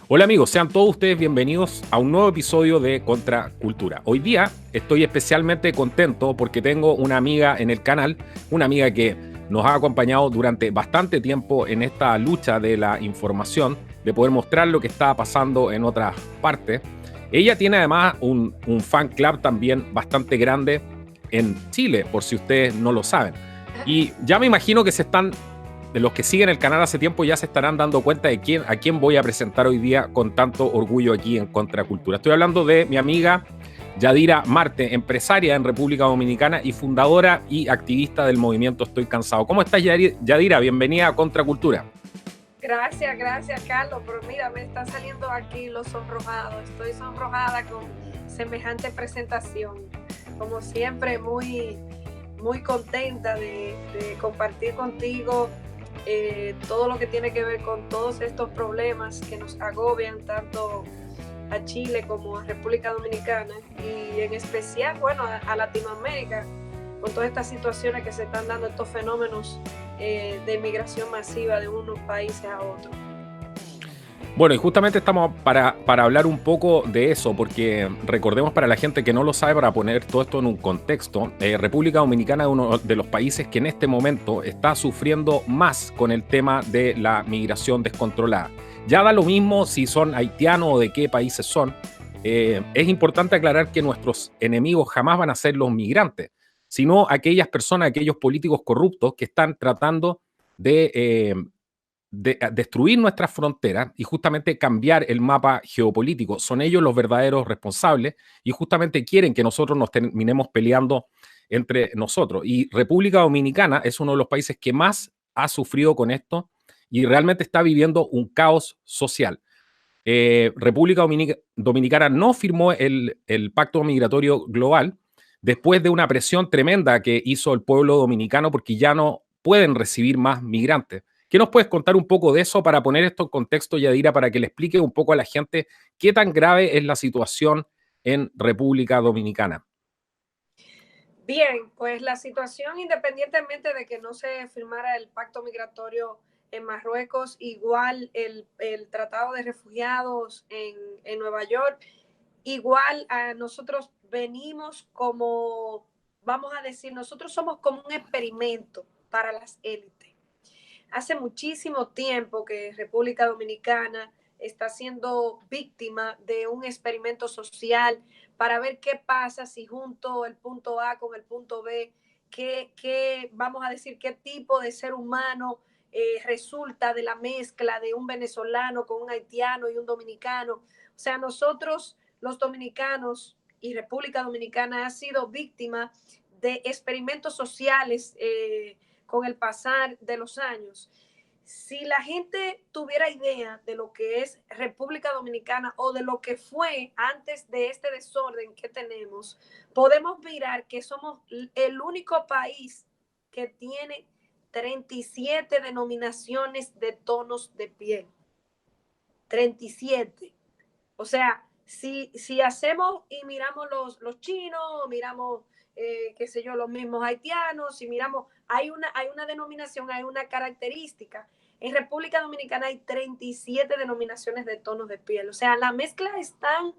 Hola amigos, sean todos ustedes bienvenidos a un nuevo episodio de Contracultura. Hoy día estoy especialmente contento porque tengo una amiga en el canal, una amiga que nos ha acompañado durante bastante tiempo en esta lucha de la información, de poder mostrar lo que está pasando en otras partes. Ella tiene además un fan club también bastante grande en Chile, por si ustedes no lo saben. Y ya me imagino que de los que siguen el canal hace tiempo ya se estarán dando cuenta de a quién voy a presentar hoy día con tanto orgullo aquí en Contracultura. Estoy hablando de mi amiga Yadira Marte, empresaria en República Dominicana y fundadora y activista del movimiento Estoy Cansado. ¿Cómo estás, Yadira? Bienvenida a Contracultura. Gracias, Carlos. Pero mira, me está saliendo aquí lo sonrojado. Estoy sonrojada con semejante presentación. Como siempre, muy contenta de compartir contigo todo lo que tiene que ver con todos estos problemas que nos agobian tanto a Chile como a República Dominicana y en especial, bueno, a Latinoamérica, con todas estas situaciones que se están dando, estos fenómenos de migración masiva de unos países a otros. Bueno, y justamente estamos para hablar un poco de eso, porque recordemos para la gente que no lo sabe, para poner todo esto en un contexto, República Dominicana es uno de los países que en este momento está sufriendo más con el tema de la migración descontrolada. Ya da lo mismo si son haitianos o de qué países son. Es importante aclarar que nuestros enemigos jamás van a ser los migrantes, sino aquellas personas, aquellos políticos corruptos que están tratando de destruir nuestras fronteras y justamente cambiar el mapa geopolítico. Son ellos los verdaderos responsables y justamente quieren que nosotros nos terminemos peleando entre nosotros. Y República Dominicana es uno de los países que más ha sufrido con esto y realmente está viviendo un caos social. República Dominicana no firmó el Pacto Migratorio Global después de una presión tremenda que hizo el pueblo dominicano porque ya no pueden recibir más migrantes. ¿Qué nos puedes contar un poco de eso para poner esto en contexto, Yadira, para que le explique un poco a la gente qué tan grave es la situación en República Dominicana? Bien, pues la situación, independientemente de que no se firmara el pacto migratorio en Marruecos, igual el Tratado de Refugiados en Nueva York, igual a nosotros venimos como, vamos a decir, nosotros somos como un experimento para las élites. Hace muchísimo tiempo que República Dominicana está siendo víctima de un experimento social para ver qué pasa si junto el punto A con el punto B, vamos a decir, qué tipo de ser humano resulta de la mezcla de un venezolano con un haitiano y un dominicano. O sea, nosotros los dominicanos y República Dominicana ha sido víctima de experimentos sociales con el pasar de los años. Si la gente tuviera idea de lo que es República Dominicana o de lo que fue antes de este desorden que tenemos, podemos mirar que somos el único país que tiene 37 denominaciones de tonos de piel. 37. O sea, si hacemos y miramos los chinos, miramos, qué sé yo, los mismos haitianos, si miramos, hay una denominación, hay una característica. En República Dominicana hay 37 denominaciones de tonos de piel. O sea, la mezcla es tan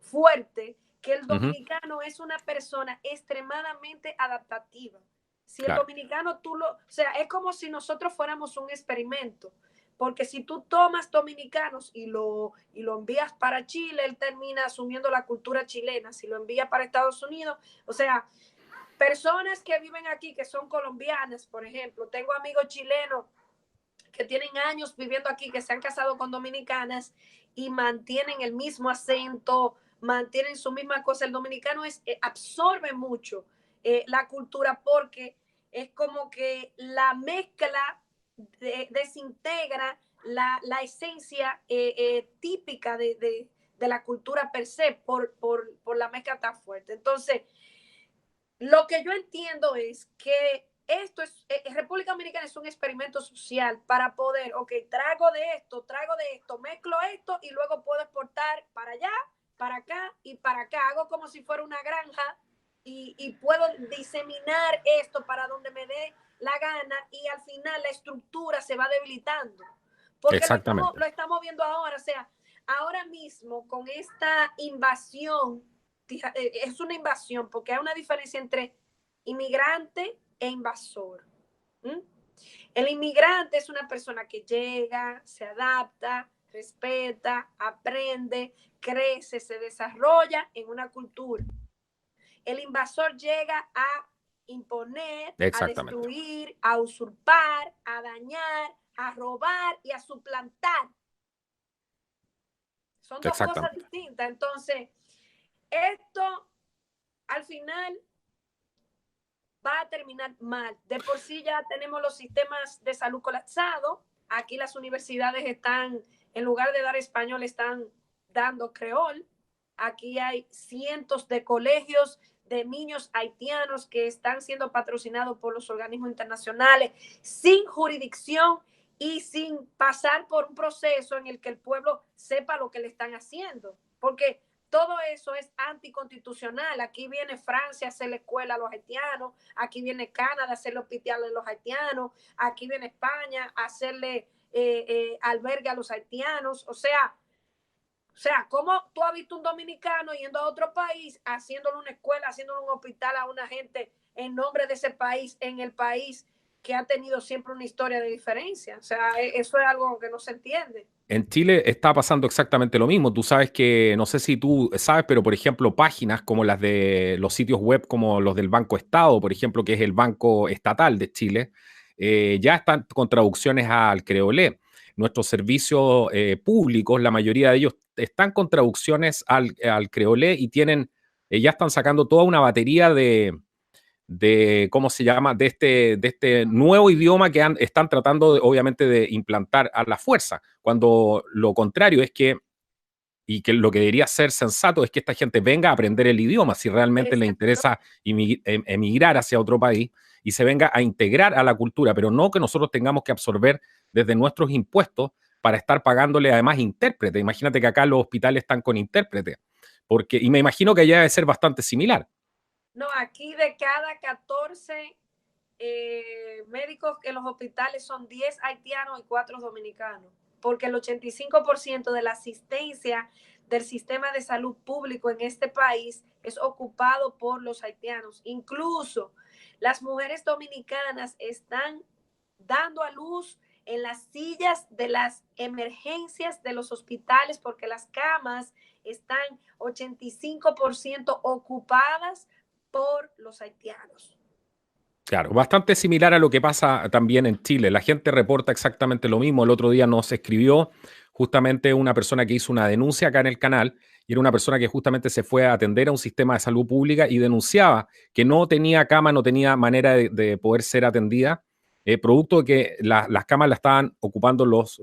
fuerte que el dominicano es una persona extremadamente adaptativa. Si el Claro. dominicano o sea, es como si nosotros fuéramos un experimento. Porque si tú tomas dominicanos y lo envías para Chile, él termina asumiendo la cultura chilena. Si lo envía para Estados Unidos, o sea, personas que viven aquí, que son colombianas, por ejemplo, tengo amigos chilenos que tienen años viviendo aquí, que se han casado con dominicanas y mantienen el mismo acento, mantienen su misma cosa. El dominicano absorbe mucho la cultura porque es como que la mezcla desintegra la esencia típica de la cultura per se por la mezcla tan fuerte. Entonces, lo que yo entiendo es que esto es, República Dominicana es un experimento social para poder, ok, traigo de esto, mezclo esto y luego puedo exportar para allá, para acá y para acá. Hago como si fuera una granja y puedo diseminar esto para donde me dé la gana y al final la estructura se va debilitando. Porque Exactamente. lo estamos viendo ahora, o sea, ahora mismo con esta invasión, es una invasión porque hay una diferencia entre inmigrante e invasor. ¿Mm? El inmigrante es una persona que llega, se adapta, respeta, aprende, crece, se desarrolla en una cultura. El invasor llega a imponer, a Exactamente, destruir, a usurpar, a dañar, a robar y a suplantar. Son dos cosas exactamente. distintas. Entonces, esto al final va a terminar mal. De por sí ya tenemos los sistemas de salud colapsados. Aquí las universidades están, en lugar de dar español, están dando creol. Aquí hay cientos de colegios de niños haitianos que están siendo patrocinados por los organismos internacionales sin jurisdicción y sin pasar por un proceso en el que el pueblo sepa lo que le están haciendo. Porque todo eso es anticonstitucional. Aquí viene Francia a hacerle escuela a los haitianos, aquí viene Canadá a hacerle hospital a los haitianos, aquí viene España a hacerle albergue a los haitianos. O sea, ¿cómo tú has visto un dominicano yendo a otro país, haciéndole una escuela, haciéndole un hospital a una gente en nombre de ese país, en el país que ha tenido siempre una historia de diferencia? O sea, eso es algo que no se entiende. En Chile está pasando exactamente lo mismo. Tú sabes que, no sé si tú sabes, pero por ejemplo, páginas como las de los sitios web, como los del Banco Estado, por ejemplo, que es el Banco Estatal de Chile, ya están con traducciones al creolé. Nuestros servicios públicos, la mayoría de ellos están con traducciones al creolé y tienen, ya están sacando toda una batería ¿cómo se llama? De este nuevo idioma que están tratando, obviamente, de implantar a la fuerza, cuando lo contrario es que, y que lo que debería ser sensato es que esta gente venga a aprender el idioma, si realmente le Exacto. interesa emigrar hacia otro país y se venga a integrar a la cultura, pero no que nosotros tengamos que absorber desde nuestros impuestos para estar pagándole además intérprete. Imagínate que acá los hospitales están con intérprete, y me imagino que allá debe ser bastante similar. No, aquí de cada 14 médicos en los hospitales son 10 haitianos y 4 dominicanos, porque el 85% de la asistencia del sistema de salud público en este país es ocupado por los haitianos. Incluso las mujeres dominicanas están dando a luz en las sillas de las emergencias de los hospitales porque las camas están 85% ocupadas por los haitianos. Claro, bastante similar a lo que pasa también en Chile. La gente reporta exactamente lo mismo. El otro día nos escribió justamente una persona que hizo una denuncia acá en el canal y era una persona que justamente se fue a atender a un sistema de salud pública y denunciaba que no tenía cama, no tenía manera de poder ser atendida, producto de que las camas las estaban ocupando los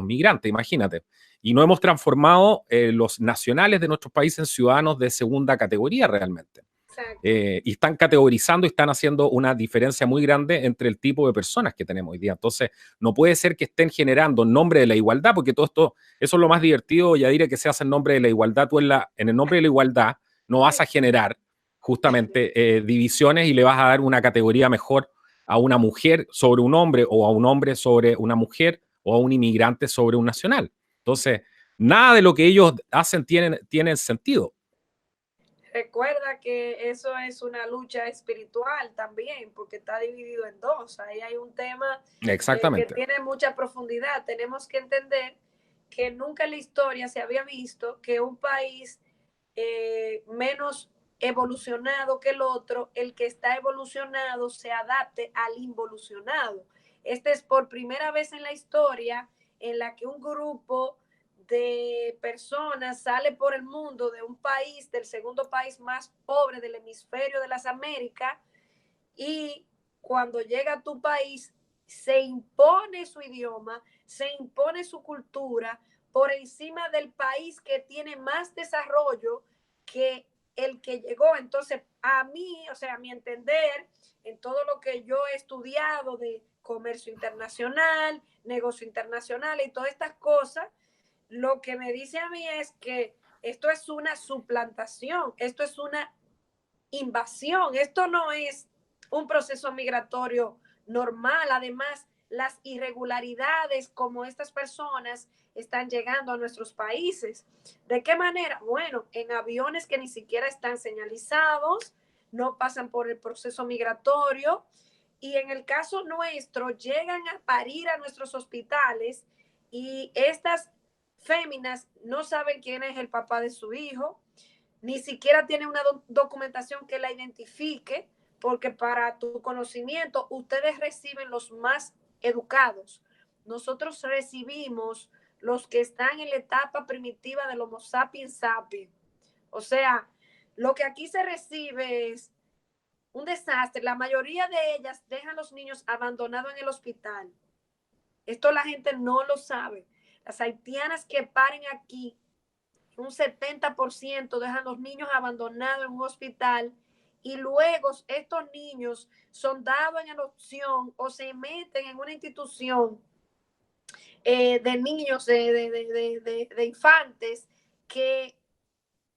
migrantes, imagínate. Y no hemos transformado los nacionales de nuestros países en ciudadanos de segunda categoría realmente. Exacto. Y están categorizando y están haciendo una diferencia muy grande entre el tipo de personas que tenemos hoy día. Entonces, no puede ser que estén generando en nombre de la igualdad, porque todo esto, eso es lo más divertido, ya diré que se hace en nombre de la igualdad. Tú en el nombre de la igualdad no vas a generar justamente divisiones y le vas a dar una categoría mejor a una mujer sobre un hombre o a un hombre sobre una mujer o a un inmigrante sobre un nacional. Entonces, nada de lo que ellos hacen tiene sentido. Recuerda que eso es una lucha espiritual también, porque está dividido en dos. Ahí hay un tema que Exactamente. tiene mucha profundidad. Tenemos que entender que nunca en la historia se había visto que un país menos evolucionado que el otro, el que está evolucionado se adapte al involucionado. Este es por primera vez en la historia en la que un grupo de personas sale por el mundo de un país, del segundo país más pobre del hemisferio de las Américas, y cuando llega a tu país se impone su idioma, se impone su cultura por encima del país que tiene más desarrollo que el que llegó. Entonces, a mí, o sea, a mi entender, en todo lo que yo he estudiado de comercio internacional, negocio internacional y todas estas cosas, lo que me dice a mí es que esto es una suplantación, esto es una invasión, esto no es un proceso migratorio normal. Además, las irregularidades como estas personas están llegando a nuestros países. ¿De qué manera? Bueno, en aviones que ni siquiera están señalizados, no pasan por el proceso migratorio y en el caso nuestro llegan a parir a nuestros hospitales y estas féminas no saben quién es el papá de su hijo, ni siquiera tienen una documentación que la identifique, porque para tu conocimiento ustedes reciben los más educados. Nosotros recibimos los que están en la etapa primitiva del Homo sapiens sapiens. O sea, lo que aquí se recibe es un desastre. La mayoría de ellas dejan los niños abandonados en el hospital. Esto la gente no lo sabe. Las haitianas que paren aquí, un 70% dejan los niños abandonados en un hospital y luego estos niños son dados en adopción o se meten en una institución de niños, de infantes, que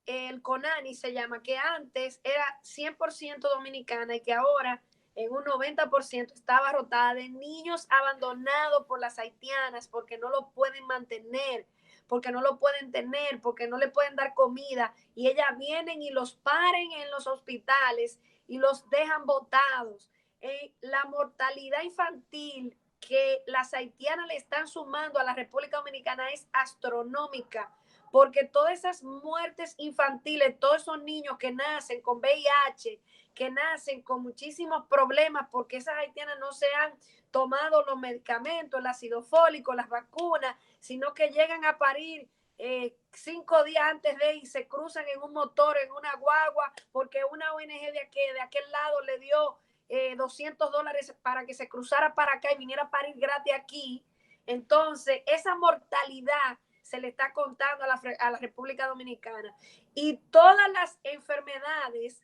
el CONANI se llama, que antes era 100% dominicana y que ahora en un 90% estaba rotada de niños abandonados por las haitianas porque no lo pueden mantener, porque no lo pueden tener, porque no le pueden dar comida y ellas vienen y los paren en los hospitales y los dejan botados. La mortalidad infantil que las haitianas le están sumando a la República Dominicana es astronómica, porque todas esas muertes infantiles, todos esos niños que nacen con VIH, que nacen con muchísimos problemas porque esas haitianas no se han tomado los medicamentos, el ácido fólico, las vacunas, sino que llegan a parir 5 días antes de y se cruzan en un motor, en una guagua, porque una ONG de aquel lado le dio $200 para que se cruzara para acá y viniera a parir gratis aquí. Entonces, esa mortalidad se le está contando a la República Dominicana. Y todas las enfermedades,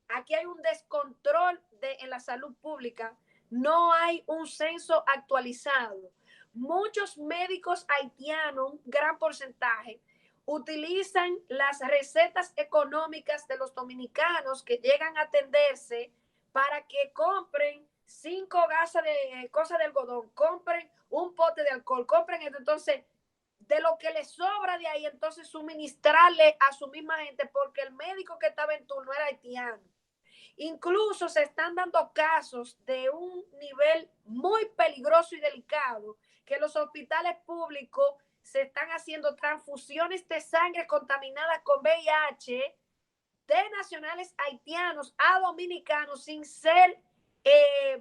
aquí hay un descontrol en la salud pública, no hay un censo actualizado. Muchos médicos haitianos, un gran porcentaje, utilizan las recetas económicas de los dominicanos que llegan a atenderse para que compren 5 gasas de cosas de algodón, compren un pote de alcohol, compren esto. Entonces, de lo que le sobra de ahí, entonces suministrarle a su misma gente, porque el médico que estaba en turno era haitiano. Incluso se están dando casos de un nivel muy peligroso y delicado, que los hospitales públicos se están haciendo transfusiones de sangre contaminadas con VIH de nacionales haitianos a dominicanos sin ser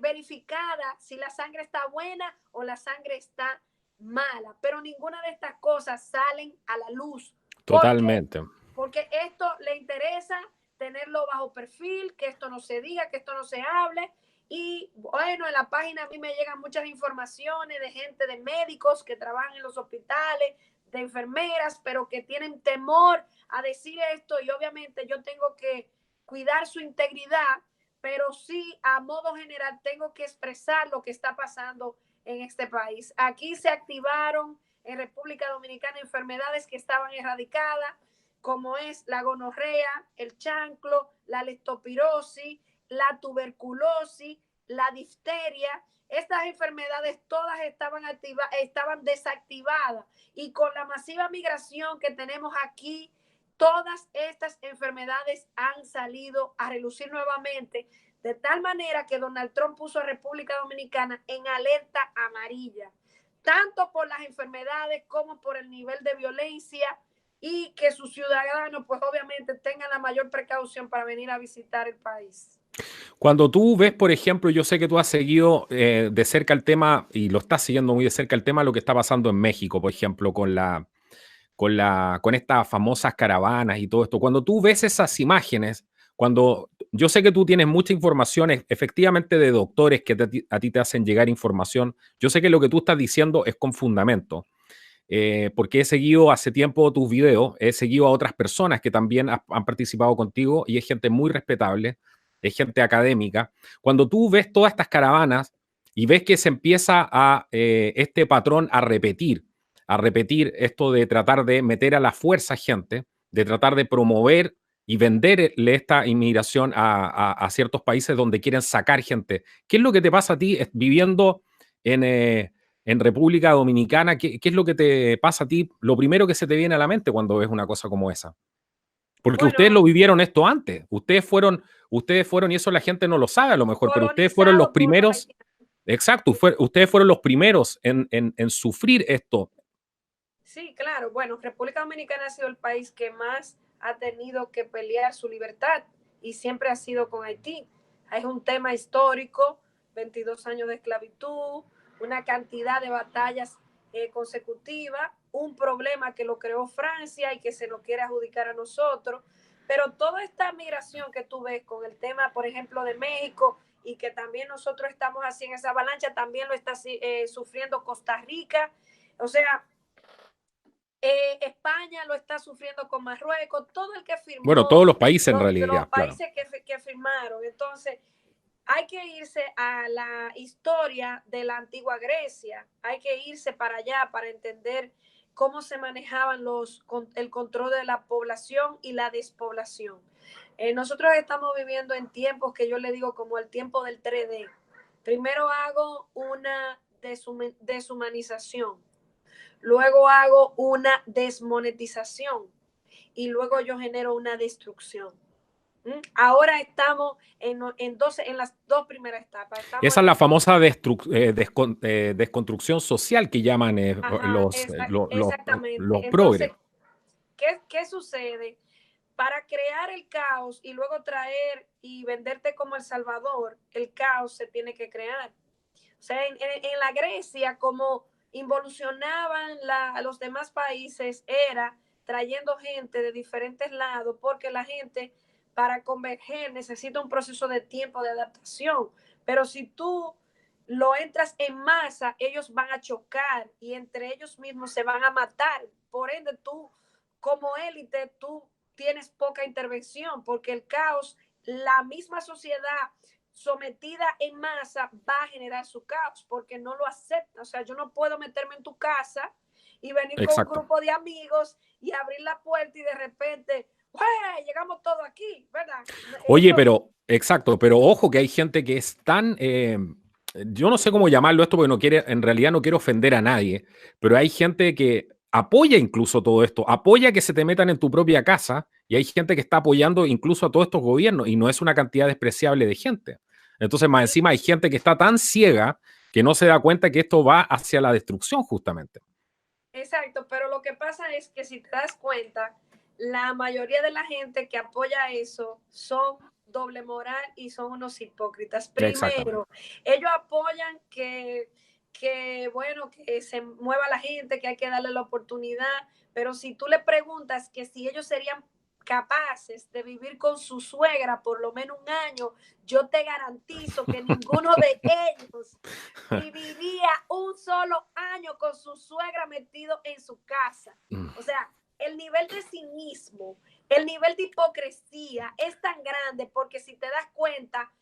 verificada si la sangre está buena o la sangre está mala, pero ninguna de estas cosas salen a la luz. Totalmente. Porque esto le interesa tenerlo bajo perfil, que esto no se diga, que esto no se hable. Y bueno, en la página a mí me llegan muchas informaciones de gente, de médicos que trabajan en los hospitales, de enfermeras, pero que tienen temor a decir esto y obviamente yo tengo que cuidar su integridad, pero sí a modo general tengo que expresar lo que está pasando en este país. Aquí se activaron en República Dominicana enfermedades que estaban erradicadas, como es la gonorrea, el chancro, la leptospirosis, la tuberculosis, la difteria. Estas enfermedades todas estaban desactivadas y con la masiva migración que tenemos aquí, todas estas enfermedades han salido a relucir nuevamente, de tal manera que Donald Trump puso a República Dominicana en alerta amarilla, tanto por las enfermedades como por el nivel de violencia, y que sus ciudadanos pues obviamente tengan la mayor precaución para venir a visitar el país. Cuando tú ves, por ejemplo, yo sé que tú has seguido de cerca el tema y lo estás siguiendo muy de cerca el tema, lo que está pasando en México, por ejemplo, con estas famosas caravanas y todo esto. Cuando tú ves esas imágenes, cuando yo sé que tú tienes mucha información efectivamente de doctores que a ti te hacen llegar información, yo sé que lo que tú estás diciendo es con fundamento. Porque he seguido hace tiempo tus videos, he seguido a otras personas que también han participado contigo y es gente muy respetable, es gente académica. Cuando tú ves todas estas caravanas y ves que se empieza este patrón a repetir esto de tratar de meter a la fuerza gente, de tratar de promover y venderle esta inmigración a ciertos países donde quieren sacar gente. ¿Qué es lo que te pasa a ti viviendo en República Dominicana. ¿Qué es lo que te pasa a ti? Lo primero que se te viene a la mente cuando ves una cosa como esa. Porque ustedes lo Bueno, vivieron esto antes. Ustedes fueron, y eso la gente no lo sabe a lo mejor, pero ustedes fueron los colonizado por los primeros, haitianos. exacto, ustedes fueron los primeros en sufrir esto. Sí, claro. Bueno, República Dominicana ha sido el país que más ha tenido que pelear su libertad y siempre ha sido con Haití. Es un tema histórico, 22 años de esclavitud, una cantidad de batallas consecutivas, un problema que lo creó Francia y que se lo quiere adjudicar a nosotros. Pero toda esta migración que tú ves con el tema, por ejemplo, de México y que también nosotros estamos así en esa avalancha, también lo está sufriendo Costa Rica. O sea, España lo está sufriendo con Marruecos, todo el que Bueno, firmó, todos los países en los realidad, claro. países que firmaron. Entonces, hay que irse a la historia de la antigua Grecia, hay que irse para allá para entender cómo se manejaban el control de la población y la despoblación. Nosotros estamos viviendo en tiempos que yo le digo como el tiempo del 3D. Primero hago una deshumanización, luego hago una desmonetización y luego yo genero una destrucción. Ahora estamos en las dos primeras etapas. Estamos Esa es en la la, famosa desconstrucción social que llaman ajá, exactamente. los Entonces, progres. ¿qué sucede? Para crear el caos y luego traer y venderte como El Salvador, el caos se tiene que crear. O sea, en la Grecia, como involucionaban los demás países, era trayendo gente de diferentes lados, porque la gente para converger necesita un proceso de tiempo de adaptación. Pero si tú lo entras en masa, ellos van a chocar y entre ellos mismos se van a matar. Por ende, tú como élite, tú tienes poca intervención, porque el caos, la misma sociedad sometida en masa va a generar su caos porque no lo acepta. O sea, yo no puedo meterme en tu casa y venir con un Exacto. grupo de amigos y abrir la puerta y de repente, llegamos todos aquí, ¿verdad? Oye, Eso, pero, exacto, pero ojo que hay gente que es tan, yo no sé cómo llamarlo esto porque no quiere, en realidad no quiero ofender a nadie, pero hay gente que apoya incluso todo esto, apoya que se te metan en tu propia casa y hay gente que está apoyando incluso a todos estos gobiernos y no es una cantidad despreciable de gente. Entonces, más sí, encima hay gente que está tan ciega que no se da cuenta que esto va hacia la destrucción justamente. exacto, pero lo que pasa es que si te das cuenta, la mayoría de la gente que apoya eso son doble moral y son unos hipócritas. Exactamente. Primero, ellos apoyan bueno, que se mueva la gente, que hay que darle la oportunidad, pero si tú le preguntas que si ellos serían capaces de vivir con su suegra por lo menos un año, yo te garantizo que ninguno de ellos viviría un solo año con su suegra metido en su casa. O sea, el nivel de cinismo, el nivel de hipocresía es tan grande porque si te das cuenta,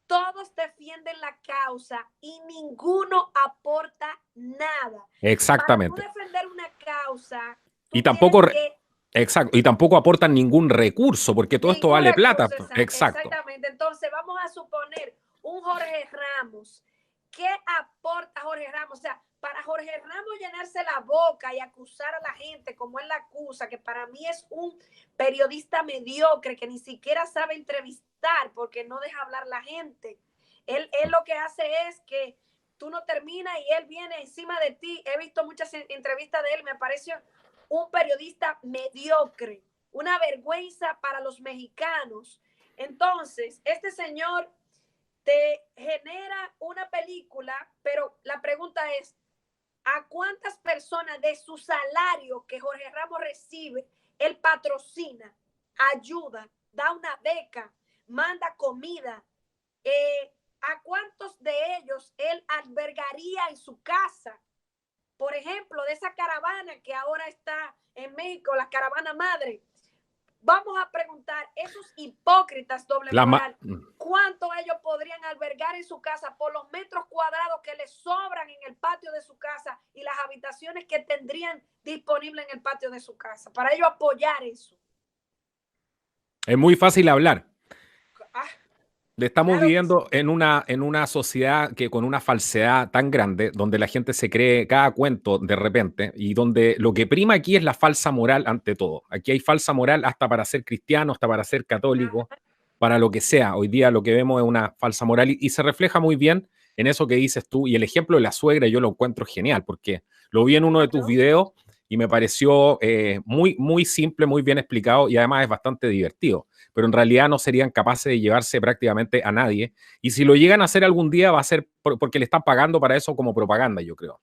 todos defienden la causa y ninguno aporta nada. Para tú Exactamente. defender una causa, Y tú tienes tampoco, que exacto, y tampoco aportan ningún recurso, porque todo esto ningún vale plata. recurso, Exacto. exactamente. Entonces, vamos a suponer un Jorge Ramos. ¿Qué aporta Jorge Ramos? O sea, para Jorge Ramos llenarse la boca y acusar a la gente como él la acusa, que para mí es un periodista mediocre que ni siquiera sabe entrevistar porque no deja hablar la gente. Él lo que hace es que tú no terminas y él viene encima de ti. He visto muchas entrevistas de él, me parece un periodista mediocre, una vergüenza para los mexicanos. Entonces, este señor te genera una película, pero la pregunta es, ¿a cuántas personas de su salario que Jorge Ramos recibe, él patrocina, ayuda, da una beca, manda comida? ¿A cuántos de ellos él albergaría en su casa? Por ejemplo, de esa caravana que ahora está en México, la caravana madre. Vamos a preguntar, esos hipócritas doble moral, ¿cuánto ellos podrían albergar en su casa por los metros cuadrados que les sobran en el patio de su casa y las habitaciones que tendrían disponibles en el patio de su casa? Para ellos apoyar eso. Es muy fácil hablar. Ah, Estamos Claro que sí. viviendo en una sociedad que con una falsedad tan grande, donde la gente se cree cada cuento de repente y donde lo que prima aquí es la falsa moral ante todo. Aquí hay falsa moral hasta para ser cristiano, hasta para ser católico, Ajá. para lo que sea. Hoy día lo que vemos es una falsa moral y se refleja muy bien en eso que dices tú. Y el ejemplo de la suegra yo lo encuentro genial porque lo vi en uno de tus Claro. videos y me pareció muy simple, muy bien explicado y además es bastante divertido, pero en realidad no serían capaces de llevarse prácticamente a nadie. Y si lo llegan a hacer algún día, va a ser porque le están pagando para eso como propaganda, yo creo.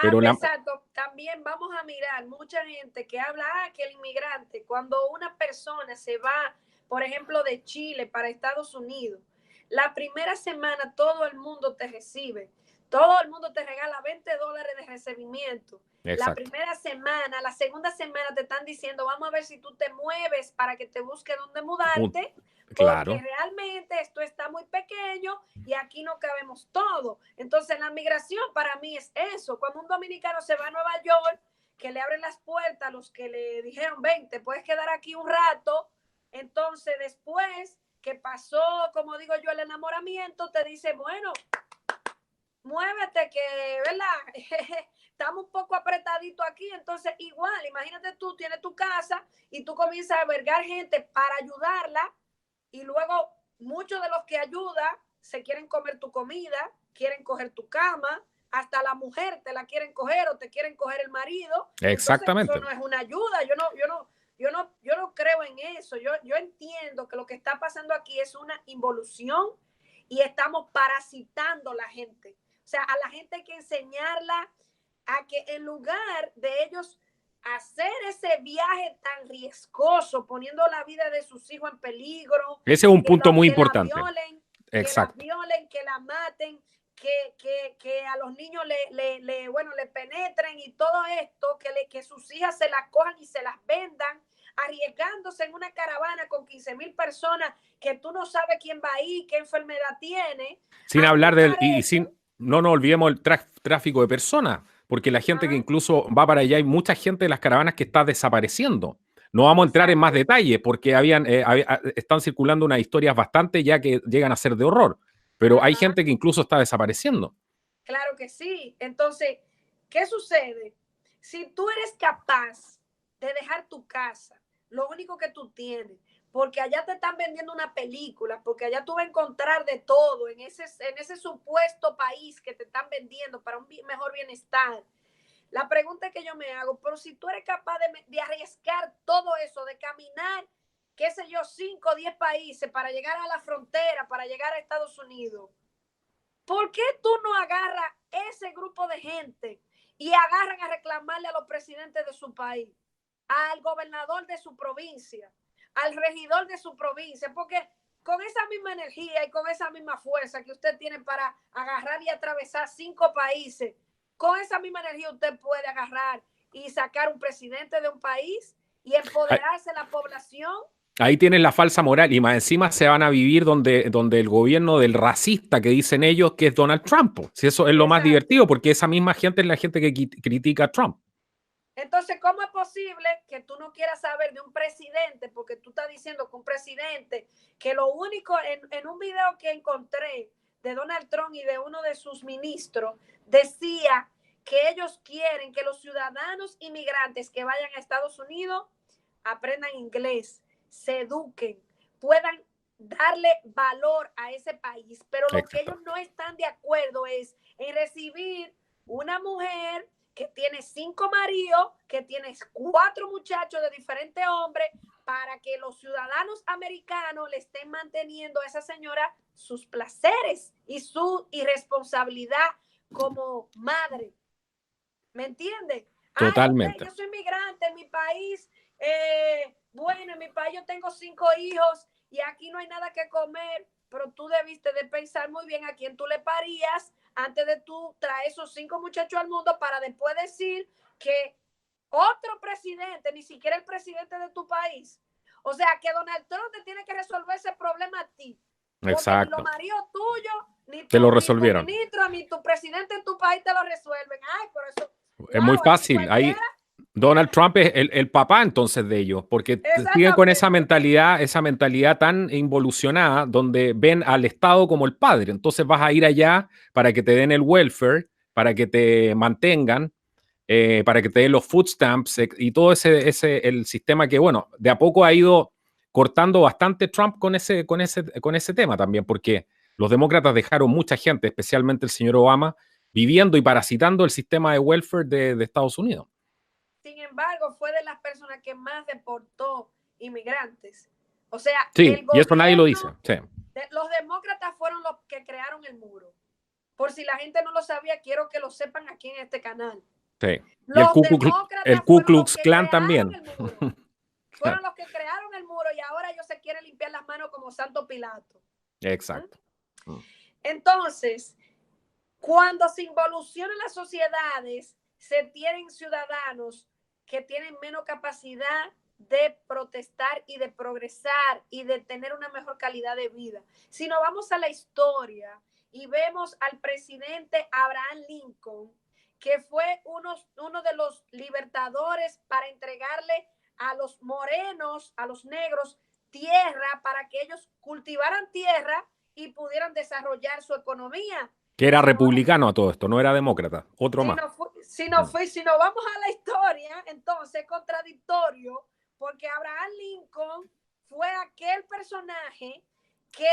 Pero la, Exacto. También vamos a mirar mucha gente que habla que el inmigrante, cuando una persona se va, por ejemplo, de Chile para Estados Unidos, la primera semana todo el mundo te recibe, todo el mundo te regala $20 de recibimiento. La exacto. primera semana, la segunda semana te están diciendo, vamos a ver si tú te mueves para que te busque dónde mudarte, porque Claro. realmente esto está muy pequeño y aquí no cabemos todo. Entonces la migración para mí es eso. Cuando un dominicano se va a Nueva York, que le abren las puertas a los que le dijeron, ven, te puedes quedar aquí un rato. Entonces después que pasó, como digo yo, el enamoramiento, te dice, bueno, muévete que, ¿verdad? Estamos un poco apretaditos aquí, entonces igual, imagínate tú, tienes tu casa y tú comienzas a albergar gente para ayudarla y luego muchos de los que ayudan se quieren comer tu comida, quieren coger tu cama, hasta la mujer te la quieren coger o te quieren coger el marido, entonces eso Exactamente. no es una ayuda, yo no creo en eso, yo entiendo que lo que está pasando aquí es una involución y estamos parasitando a la gente. O sea, a la gente hay que enseñarla a que en lugar de ellos hacer ese viaje tan riesgoso, poniendo la vida de sus hijos en peligro, Ese es un punto muy importante. que la Exacto. violen, que la maten, que a los niños bueno, le penetren y todo esto, que sus hijas se las cojan y se las vendan, arriesgándose en una caravana con 15,000 personas que tú no sabes quién va ahí, qué enfermedad tiene, Sin hablar del, arriesgar y eso. sin, no nos olvidemos el tráfico de personas, porque la gente que Ajá, incluso va para allá, hay mucha gente de las caravanas que está desapareciendo. No vamos a entrar en más exacto. detalles porque están circulando unas historias bastante ya que llegan a ser de horror, pero hay Ajá. gente que incluso está desapareciendo. Claro que sí. Entonces, ¿qué sucede? Si tú eres capaz de dejar tu casa, lo único que tú tienes, porque allá te están vendiendo una película, porque allá tú vas a encontrar de todo en ese supuesto país que te están vendiendo para un mejor bienestar. La pregunta que yo me hago, pero si tú eres capaz de arriesgar todo eso, de caminar, qué sé yo, 5 o 10 países para llegar a la frontera, para llegar a Estados Unidos, ¿por qué tú no agarras ese grupo de gente y agarran a reclamarle a los presidentes de su país, al gobernador de su provincia, al regidor de su provincia? Porque con esa misma energía y con esa misma fuerza que usted tiene para agarrar y atravesar 5 países, con esa misma energía usted puede agarrar y sacar un presidente de un país y empoderarse la población. Ahí tienen la falsa moral y más encima se van a vivir donde el gobierno del racista que dicen ellos que es Donald Trump. Si eso es lo más Exacto. divertido, porque esa misma gente es la gente que critica a Trump. Entonces, ¿cómo es posible que tú no quieras saber de un presidente? Porque tú estás diciendo que un presidente, que lo único, en un video que encontré de Donald Trump y de uno de sus ministros, decía que ellos quieren que los ciudadanos inmigrantes que vayan a Estados Unidos aprendan inglés, se eduquen, puedan darle valor a ese país. Pero lo que ellos Exactamente. no están de acuerdo es en recibir una mujer que tiene 5 maridos, que tiene 4 muchachos de diferentes hombres, para que los ciudadanos americanos le estén manteniendo a esa señora sus placeres y su irresponsabilidad como madre. ¿Me entiende? Ay, ok, Totalmente. yo soy migrante en mi país. Bueno, en mi país yo tengo 5 hijos y aquí no hay nada que comer, pero tú debiste de pensar muy bien a quién tú le parías antes de tú traer esos 5 muchachos al mundo para después decir que otro presidente, ni siquiera el presidente de tu país, o sea, que Donald Trump te tiene que resolver ese problema a ti, porque ni los Exacto. maridos tuyos, Te lo ni tu resolvieron. ministro, ni tu presidente en tu país te lo resuelven. Ay, por eso, Es muy wow, aquí fácil. Ahí cualquiera. Donald Trump es el papá entonces de ellos, porque siguen con Exactamente. esa mentalidad tan involucionada donde ven al Estado como el padre. Entonces vas a ir allá para que te den el welfare, para que te mantengan, para que te den los food stamps y todo el sistema que, bueno, de a poco ha ido cortando bastante Trump con ese tema también, porque los demócratas dejaron mucha gente, especialmente el señor Obama, viviendo y parasitando el sistema de welfare de Estados Unidos. Sin embargo, fue de las personas que más deportó inmigrantes. O sea, Sí, el y eso nadie lo dice. gobierno, Sí, los demócratas fueron los que crearon el muro. Por si la gente no lo sabía, quiero que lo sepan aquí en este canal. sí. Y Los El demócratas Ku fueron los Klux que Klan crearon también. el muro. Fueron los que crearon el muro y ahora ellos se quieren limpiar las manos como Santo Pilato. ¿Mm? Exacto. Entonces, cuando se involucionan las sociedades, se tienen ciudadanos que tienen menos capacidad de protestar y de progresar y de tener una mejor calidad de vida. Si nos vamos a la historia y vemos al presidente Abraham Lincoln, que fue uno de los libertadores para entregarle a los morenos, a los negros, tierra para que ellos cultivaran tierra y pudieran desarrollar su economía. Que era Si no, republicano a todo esto, no era demócrata. Otro más. si no vamos a la historia, entonces es contradictorio, porque Abraham Lincoln fue aquel personaje que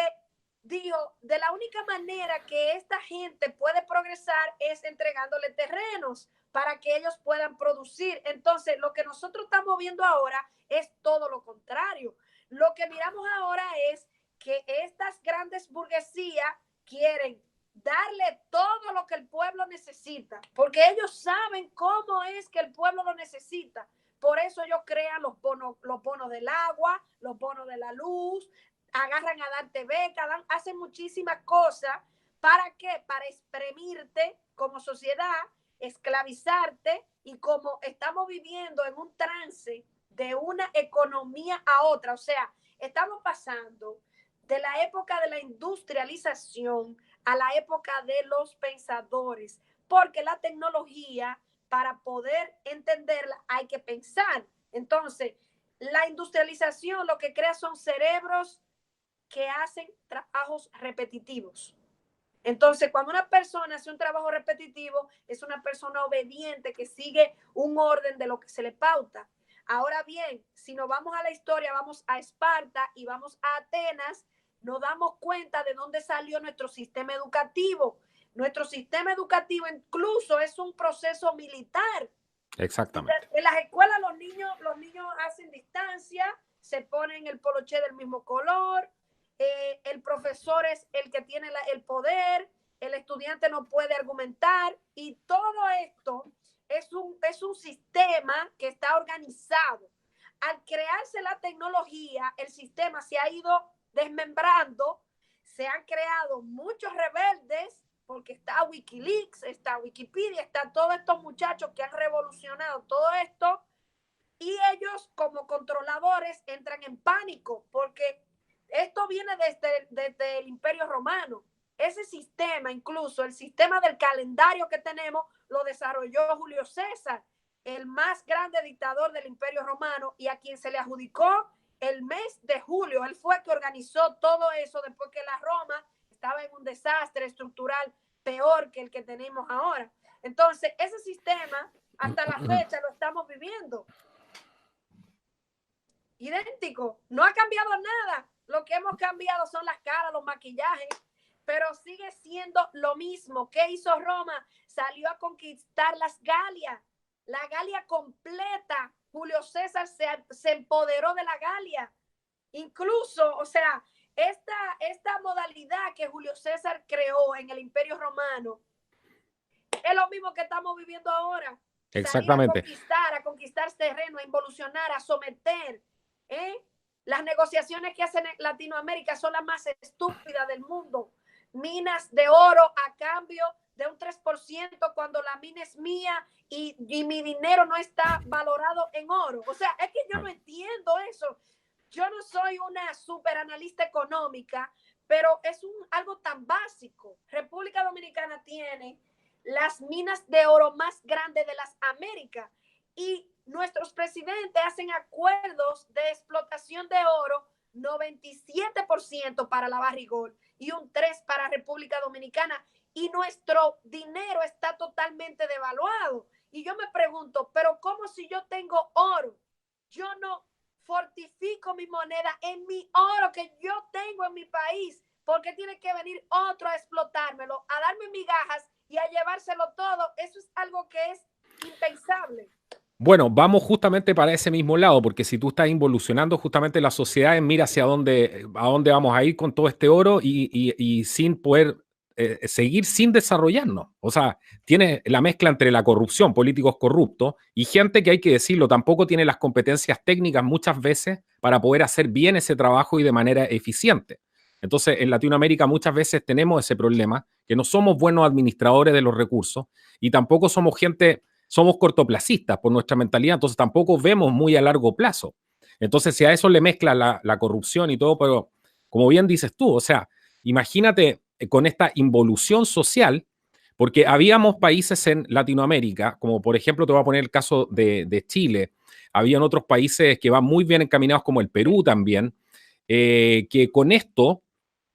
dijo, de la única manera que esta gente puede progresar es entregándole terrenos para que ellos puedan producir. Entonces, lo que nosotros estamos viendo ahora es todo lo contrario. Lo que miramos ahora es que estas grandes burguesías quieren darle todo lo que el pueblo necesita, porque ellos saben cómo es que el pueblo lo necesita. Por eso ellos crean los bonos del agua, los bonos de la luz, agarran a darte becas, hacen muchísimas cosas. ¿Para qué? Para exprimirte como sociedad, esclavizarte, y como estamos viviendo en un trance de una economía a otra, o sea, estamos pasando de la época de la industrialización a la época de los pensadores, porque la tecnología, para poder entenderla, hay que pensar. Entonces, la industrialización lo que crea son cerebros que hacen trabajos repetitivos. Entonces, cuando una persona hace un trabajo repetitivo, es una persona obediente que sigue un orden de lo que se le pauta. Ahora bien, si nos vamos a la historia, vamos a Esparta y vamos a Atenas, nos damos cuenta de dónde salió nuestro sistema educativo. Nuestro sistema educativo incluso es un proceso militar. Exactamente. En las escuelas los niños hacen distancia, se ponen el poloché del mismo color, el profesor es el que tiene el poder, el estudiante no puede argumentar, y todo esto es un sistema que está organizado. Al crearse la tecnología, el sistema se ha ido desmembrando, se han creado muchos rebeldes, porque está Wikileaks, está Wikipedia, están todos estos muchachos que han revolucionado todo esto, y ellos como controladores entran en pánico, porque esto viene desde el Imperio Romano. Ese sistema, incluso el sistema del calendario que tenemos, lo desarrolló Julio César, el más grande dictador del Imperio Romano, y a quien se le adjudicó el mes de julio. Él fue que organizó todo eso después que la Roma estaba en un desastre estructural peor que el que tenemos ahora. Entonces, ese sistema, hasta la fecha, lo estamos viviendo. Idéntico, no ha cambiado nada. Lo que hemos cambiado son las caras, los maquillajes, pero sigue siendo lo mismo. ¿Qué hizo Roma? Salió a conquistar las Galias, la Galia completa. Julio César se empoderó de la Galia. Incluso, o sea, esta modalidad que Julio César creó en el Imperio Romano es lo mismo que estamos viviendo ahora. Salir Exactamente. a conquistar terreno, a involucionar, a someter. Las negociaciones que hacen en Latinoamérica son las más estúpidas del mundo. Minas de oro a cambio de un 3% cuando la mina es mía y mi dinero no está valorado en oro. O sea, es que yo no entiendo eso. Yo no soy una super analista económica, pero es algo tan básico. República Dominicana tiene las minas de oro más grandes de las Américas, y nuestros presidentes hacen acuerdos de explotación de oro, 97% para la Barrigol y un 3% para República Dominicana, y nuestro dinero está totalmente devaluado. Y yo me pregunto, pero ¿cómo si yo tengo oro? Yo no fortifico mi moneda en mi oro que yo tengo en mi país, porque tiene que venir otro a explotármelo, a darme migajas y a llevárselo todo. Eso es algo que es impensable. Bueno, vamos justamente para ese mismo lado, porque si tú estás involucionando justamente la sociedad, mira hacia a dónde vamos a ir con todo este oro y sin poder seguir sin desarrollarnos. O sea, tiene la mezcla entre la corrupción, políticos corruptos, y gente que hay que decirlo, tampoco tiene las competencias técnicas muchas veces para poder hacer bien ese trabajo y de manera eficiente. Entonces, en Latinoamérica muchas veces tenemos ese problema, que no somos buenos administradores de los recursos y tampoco somos gente, somos cortoplacistas por nuestra mentalidad, entonces tampoco vemos muy a largo plazo. Entonces, si a eso le mezcla la corrupción y todo, pero como bien dices tú, o sea, imagínate con esta involución social, porque habíamos países en Latinoamérica, como por ejemplo, te voy a poner el caso de Chile, habían otros países que van muy bien encaminados, como el Perú también, que con esto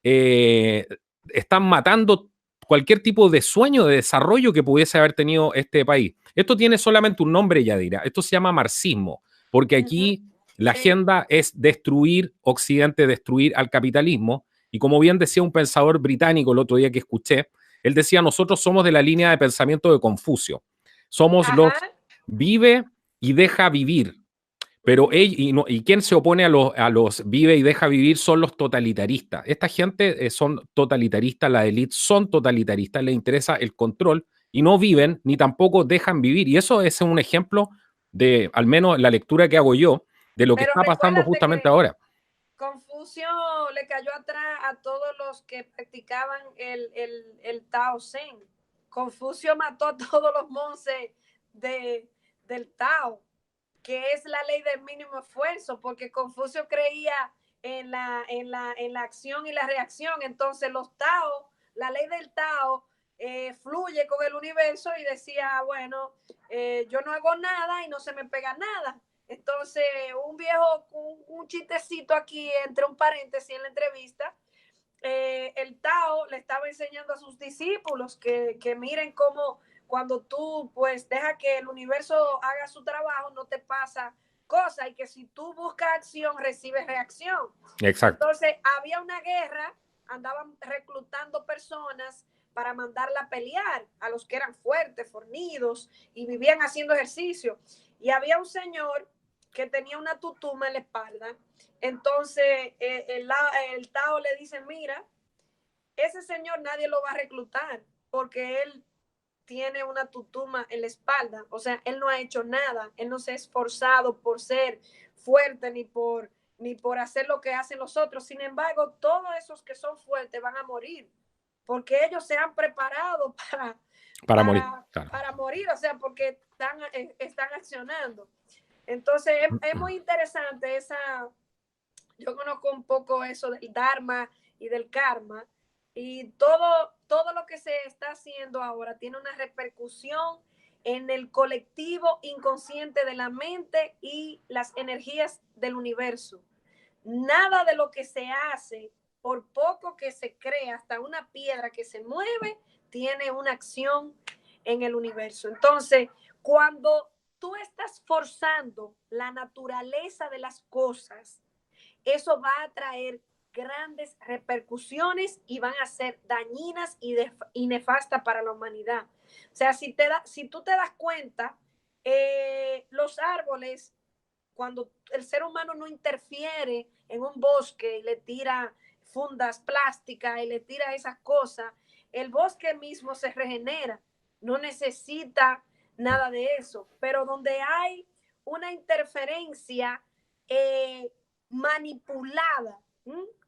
eh, están matando cualquier tipo de sueño de desarrollo que pudiese haber tenido este país. Esto tiene solamente un nombre, Yadira. Esto se llama marxismo, porque aquí la Sí. agenda es destruir Occidente, destruir al capitalismo. Y como bien decía un pensador británico el otro día que escuché, él decía, nosotros somos de la línea de pensamiento de Confucio. Somos Ajá. los vive y deja vivir. Pero y quién se opone a los vive y deja vivir son los totalitaristas. Esta gente son totalitaristas, la élite son totalitaristas, les interesa el control y no viven ni tampoco dejan vivir. Y eso es un ejemplo de, al menos la lectura que hago yo, de lo que Pero está pasando recuérdate justamente que ahora. Confucio le cayó atrás a todos los que practicaban el Tao Zen. Confucio mató a todos los monjes del Tao, que es la ley del mínimo esfuerzo, porque Confucio creía en la acción y la reacción. Entonces los Tao, la ley del Tao, fluye con el universo y decía, bueno, yo no hago nada y no se me pega nada. Entonces, un chistecito aquí entre un paréntesis en la entrevista, el Tao le estaba enseñando a sus discípulos que miren cómo cuando tú pues deja que el universo haga su trabajo, no te pasa cosa, y que si tú buscas acción, recibes reacción. Exacto. Entonces, había una guerra, andaban reclutando personas para mandarla a pelear a los que eran fuertes, fornidos y vivían haciendo ejercicio. Y había un señor que tenía una tutuma en la espalda. Entonces, el Tao le dice, mira, ese señor nadie lo va a reclutar porque él tiene una tutuma en la espalda. O sea, él no ha hecho nada. Él no se ha esforzado por ser fuerte ni por hacer lo que hacen los otros. Sin embargo, todos esos que son fuertes van a morir porque ellos se han preparado Para morir. Claro. para morir, o sea, porque están accionando. Entonces, es muy interesante esa. Yo conozco un poco eso del Dharma y del karma, y todo lo que se está haciendo ahora tiene una repercusión en el colectivo inconsciente de la mente y las energías del universo. Nada de lo que se hace, por poco que se crea, hasta una piedra que se mueve, tiene una acción en el universo. Entonces, cuando tú estás forzando la naturaleza de las cosas, eso va a traer grandes repercusiones y van a ser dañinas y nefastas para la humanidad. O sea, si tú te das cuenta, los árboles, cuando el ser humano no interfiere en un bosque y le tira fundas plásticas y le tira esas cosas, el bosque mismo se regenera, no necesita nada de eso. Pero donde hay una interferencia eh, manipulada,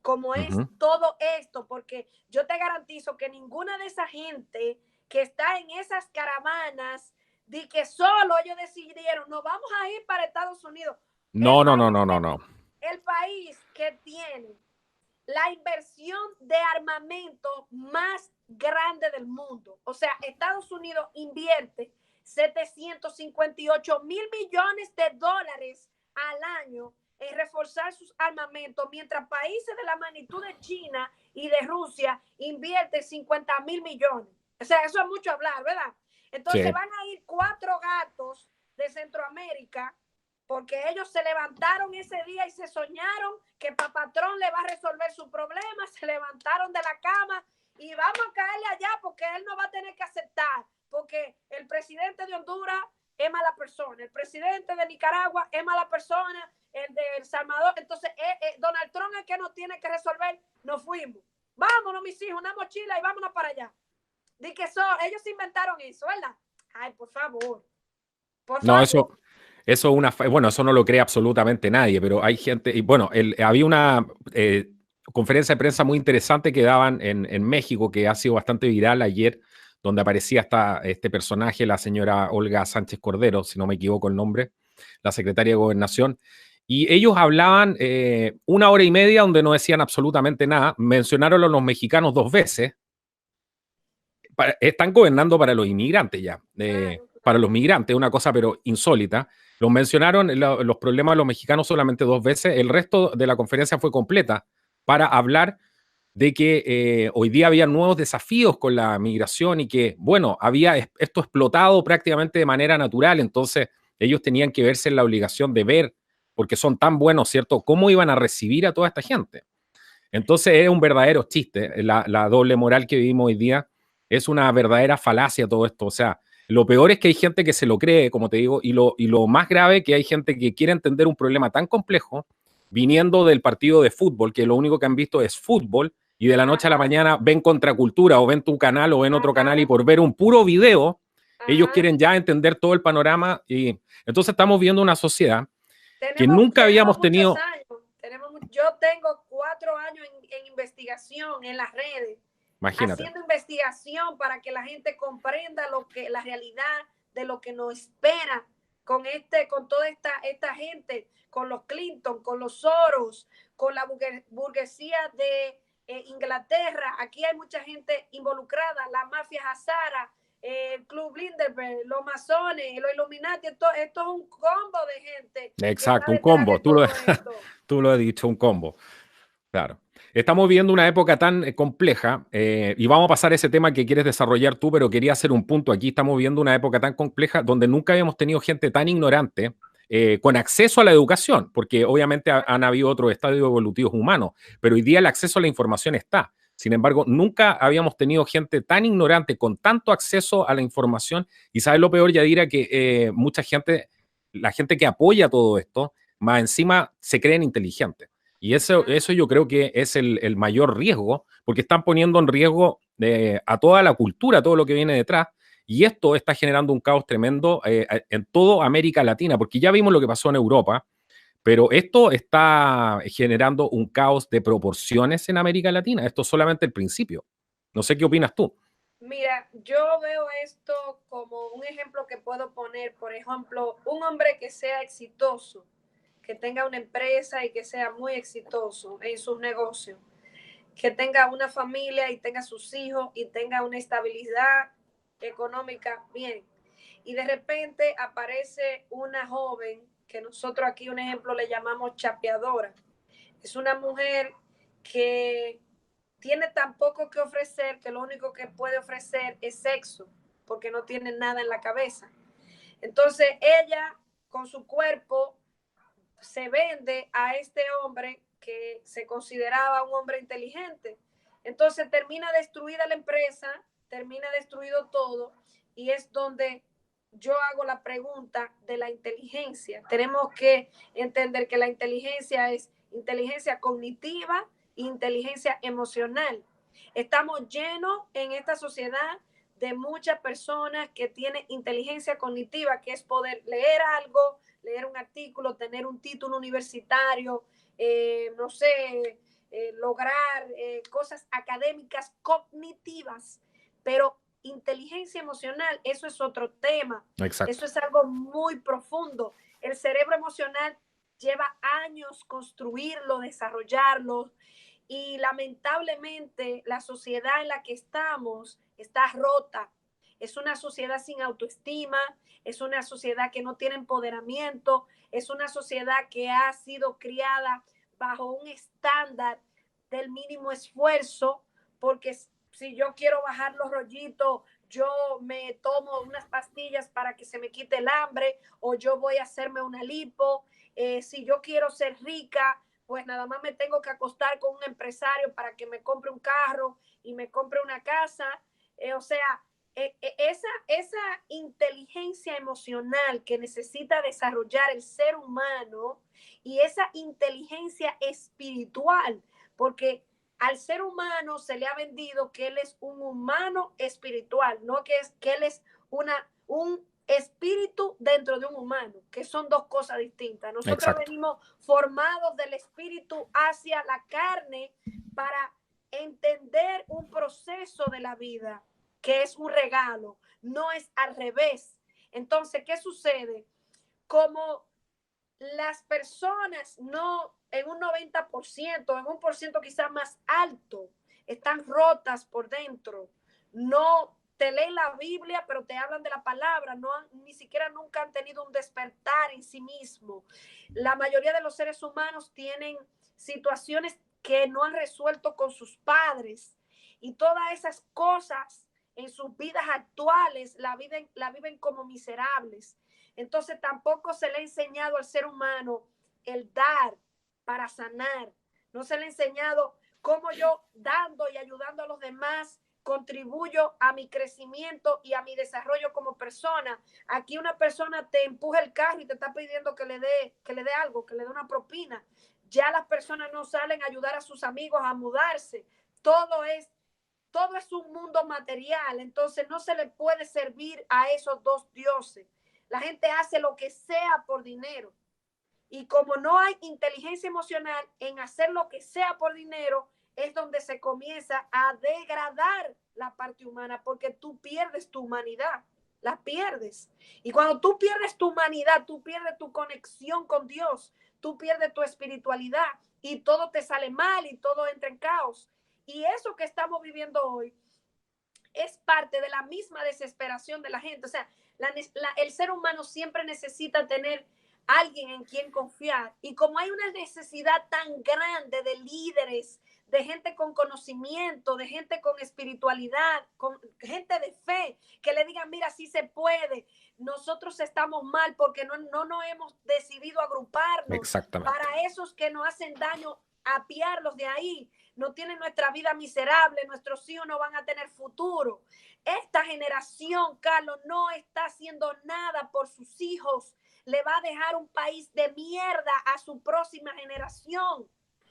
como Uh es -huh. todo esto, porque yo te garantizo que ninguna de esa gente que está en esas caravanas de que solo ellos decidieron, nos vamos a ir para Estados Unidos. No, no, no, no, no, no. El país que tiene la inversión de armamento más grande del mundo. O sea, Estados Unidos invierte $758 millones al año en reforzar sus armamentos, mientras países de la magnitud de China y de Rusia invierten 50.000 millones. O sea, eso es mucho hablar, ¿verdad? Entonces Sí. van a ir 4 gatos de Centroamérica porque ellos se levantaron ese día y se soñaron que Papatrón le va a resolver su problema, se levantaron de la cama y vamos a caerle allá porque él no va a tener que aceptar, porque el presidente de Honduras es mala persona, el presidente de Nicaragua es mala persona, el de El Salvador, entonces Donald Trump es el que nos tiene que resolver, nos fuimos. Vámonos, mis hijos, una mochila y vámonos para allá. Di que ellos inventaron eso, ¿verdad? Ay, por favor. Por No, favor. eso bueno, eso no lo cree absolutamente nadie, pero hay gente, y bueno, había una conferencia de prensa muy interesante que daban en México, que ha sido bastante viral ayer, donde aparecía este personaje, la señora Olga Sánchez Cordero, si no me equivoco el nombre, la secretaria de Gobernación, y ellos hablaban 1 hora y media donde no decían absolutamente nada, mencionaron a los mexicanos 2 veces, están gobernando para los inmigrantes ya, Claro, para los claro. migrantes, una cosa pero insólita. Los mencionaron los problemas de los mexicanos solamente 2 veces, el resto de la conferencia fue completa para hablar de que hoy día había nuevos desafíos con la migración y que, bueno, había esto explotado prácticamente de manera natural, entonces ellos tenían que verse en la obligación de ver, porque son tan buenos, ¿cierto?, cómo iban a recibir a toda esta gente. Entonces es un verdadero chiste. La doble moral que vivimos hoy día es una verdadera falacia todo esto. O sea, lo peor es que hay gente que se lo cree, como te digo, y lo más grave es que hay gente que quiere entender un problema tan complejo viniendo del partido de fútbol, que lo único que han visto es fútbol, y de la noche a la Ajá, mañana ven Contracultura o ven tu canal o ven otro canal y ajá, por ver un puro video, ellos ajá. quieren ya entender todo el panorama y entonces estamos viendo una sociedad que nunca Tenemos habíamos muchos tenido, años. Yo tengo 4 años en investigación en las redes, imagínate. haciendo investigación para que la gente comprenda la realidad de lo que nos espera con toda esta gente, con los Clinton, con los Soros, con la burguesía de Inglaterra. Aquí hay mucha gente involucrada, la mafia Hazara, el Club Bilderberg, los masones, los Illuminati, esto es un combo de gente que está Exacto, un detrás de combo. todo esto. Tú lo has dicho, un combo. Claro. Estamos viviendo una época tan compleja y vamos a pasar a ese tema que quieres desarrollar tú, pero quería hacer un punto. Aquí estamos viviendo una época tan compleja donde nunca habíamos tenido gente tan ignorante con acceso a la educación, porque obviamente han habido otros estadios evolutivos humanos, pero hoy día el acceso a la información está. Sin embargo, nunca habíamos tenido gente tan ignorante con tanto acceso a la información y sabes lo peor, Yadira, que mucha gente, la gente que apoya todo esto, más encima se creen inteligentes. Y eso yo creo que es el mayor riesgo, porque están poniendo en riesgo a toda la cultura, todo lo que viene detrás, y esto está generando un caos tremendo en toda América Latina, porque ya vimos lo que pasó en Europa, pero esto está generando un caos de proporciones en América Latina. Esto es solamente el principio. No sé qué opinas tú. Mira, yo veo esto como un ejemplo que puedo poner, por ejemplo, un hombre que sea exitoso, que tenga una empresa y que sea muy exitoso en sus negocios, que tenga una familia y tenga sus hijos y tenga una estabilidad económica bien. Y de repente aparece una joven que nosotros aquí un ejemplo le llamamos chapeadora. Es una mujer que tiene tan poco que ofrecer que lo único que puede ofrecer es sexo, porque no tiene nada en la cabeza. Entonces ella con su cuerpo se vende a este hombre que se consideraba un hombre inteligente. Entonces termina destruida la empresa, termina destruido todo y es donde yo hago la pregunta de la inteligencia. Tenemos que entender que la inteligencia es inteligencia cognitiva e inteligencia emocional. Estamos llenos en esta sociedad de muchas personas que tienen inteligencia cognitiva, que es poder leer algo, leer un artículo, tener un título universitario, no sé, lograr cosas académicas cognitivas, pero inteligencia emocional, eso es otro tema, eso Exacto. es algo muy profundo. El cerebro emocional lleva años construirlo, desarrollarlo, y lamentablemente la sociedad en la que estamos está rota. es una sociedad sin autoestima, es una sociedad que no tiene empoderamiento, es una sociedad que ha sido criada bajo un estándar del mínimo esfuerzo, porque si yo quiero bajar los rollitos, yo me tomo unas pastillas para que se me quite el hambre, o yo voy a hacerme una lipo. Si yo quiero ser rica, pues nada más me tengo que acostar con un empresario para que me compre un carro y me compre una casa. O sea, esa inteligencia emocional que necesita desarrollar el ser humano y esa inteligencia espiritual, porque al ser humano se le ha vendido que él es un humano espiritual, no que él es un espíritu dentro de un humano, que son dos cosas distintas. Nosotros Exacto. venimos formados del espíritu hacia la carne para entender un proceso de la vida que es un regalo, no es al revés. Entonces, ¿qué sucede? Como las personas no en un 90%, en un por ciento quizás más alto, están rotas por dentro, no te leen la Biblia, pero te hablan de la palabra, no ni siquiera nunca han tenido un despertar en sí mismo. La mayoría de los seres humanos tienen situaciones que no han resuelto con sus padres y todas esas cosas en sus vidas actuales la viven como miserables. Entonces tampoco se le ha enseñado al ser humano el dar para sanar. No se le ha enseñado cómo yo dando y ayudando a los demás contribuyo a mi crecimiento y a mi desarrollo como persona. Aquí una persona te empuja el carro y te está pidiendo que le dé algo, que le dé una propina. Ya las personas no salen a ayudar a sus amigos a mudarse. Todo es un mundo material, entonces no se le puede servir a esos dos dioses. La gente hace lo que sea por dinero. Y como no hay inteligencia emocional en hacer lo que sea por dinero, es donde se comienza a degradar la parte humana, porque tú pierdes tu humanidad, la pierdes. Y cuando tú pierdes tu humanidad, tú pierdes tu conexión con Dios, tú pierdes tu espiritualidad y todo te sale mal y todo entra en caos. Y eso que estamos viviendo hoy es parte de la misma desesperación de la gente. O sea, el ser humano siempre necesita tener alguien en quien confiar. Y como hay una necesidad tan grande de líderes, de gente con conocimiento, de gente con espiritualidad, con gente de fe, que le digan, mira, sí se puede. Nosotros estamos mal porque no nos hemos decidido agruparnos Exactamente. para esos que nos hacen daño, apiarlos de ahí. No tienen nuestra vida miserable, nuestros hijos no van a tener futuro. Esta generación, Carlos, no está haciendo nada por sus hijos. Le va a dejar un país de mierda a su próxima generación.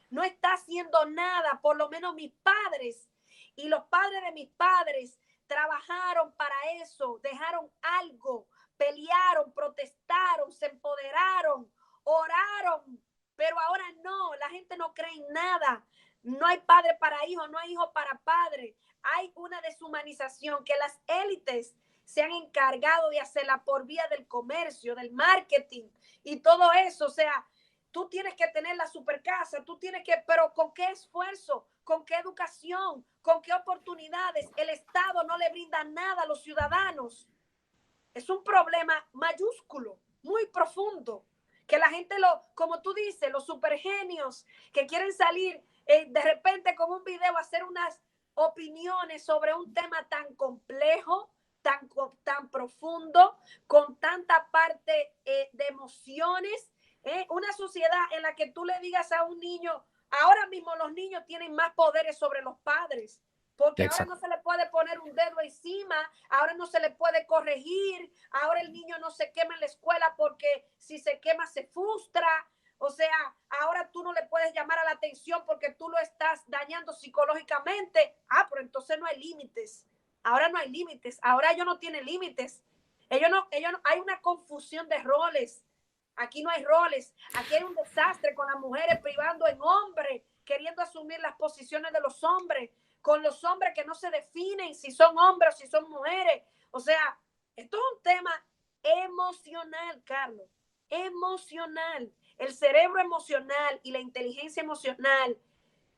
No está haciendo nada, por lo menos mis padres y los padres de mis padres trabajaron para eso, dejaron algo, pelearon, protestaron, se empoderaron, oraron, pero ahora no, la gente no cree en nada. No hay padre para hijo, no hay hijo para padre. Hay una deshumanización que las élites se han encargado de hacerla por vía del comercio, del marketing y todo eso. O sea, tú tienes que tener la super casa, tú tienes que, pero ¿con qué esfuerzo? ¿Con qué educación? ¿Con qué oportunidades? El Estado no le brinda nada a los ciudadanos. Es un problema mayúsculo, muy profundo, que la gente, como tú dices, los supergenios que quieren salir de repente con un video a hacer unas opiniones sobre un tema tan complejo, tan profundo, con tanta parte de emociones, una sociedad en la que tú le digas a un niño, ahora mismo los niños tienen más poderes sobre los padres, porque ahora Exacto. no se le puede poner un dedo encima, ahora no se le puede corregir, ahora el niño no se quema en la escuela porque si se quema se frustra. O sea, ahora tú no le puedes llamar a la atención porque tú lo estás dañando psicológicamente. Pero entonces no hay límites. Ahora no hay límites. Ahora ellos no tienen límites. Hay una confusión de roles. Aquí no hay roles. Aquí hay un desastre con las mujeres privando en hombres, queriendo asumir las posiciones de los hombres, con los hombres que no se definen si son hombres o si son mujeres. O sea, esto es un tema emocional, Carlos. Emocional. El cerebro emocional y la inteligencia emocional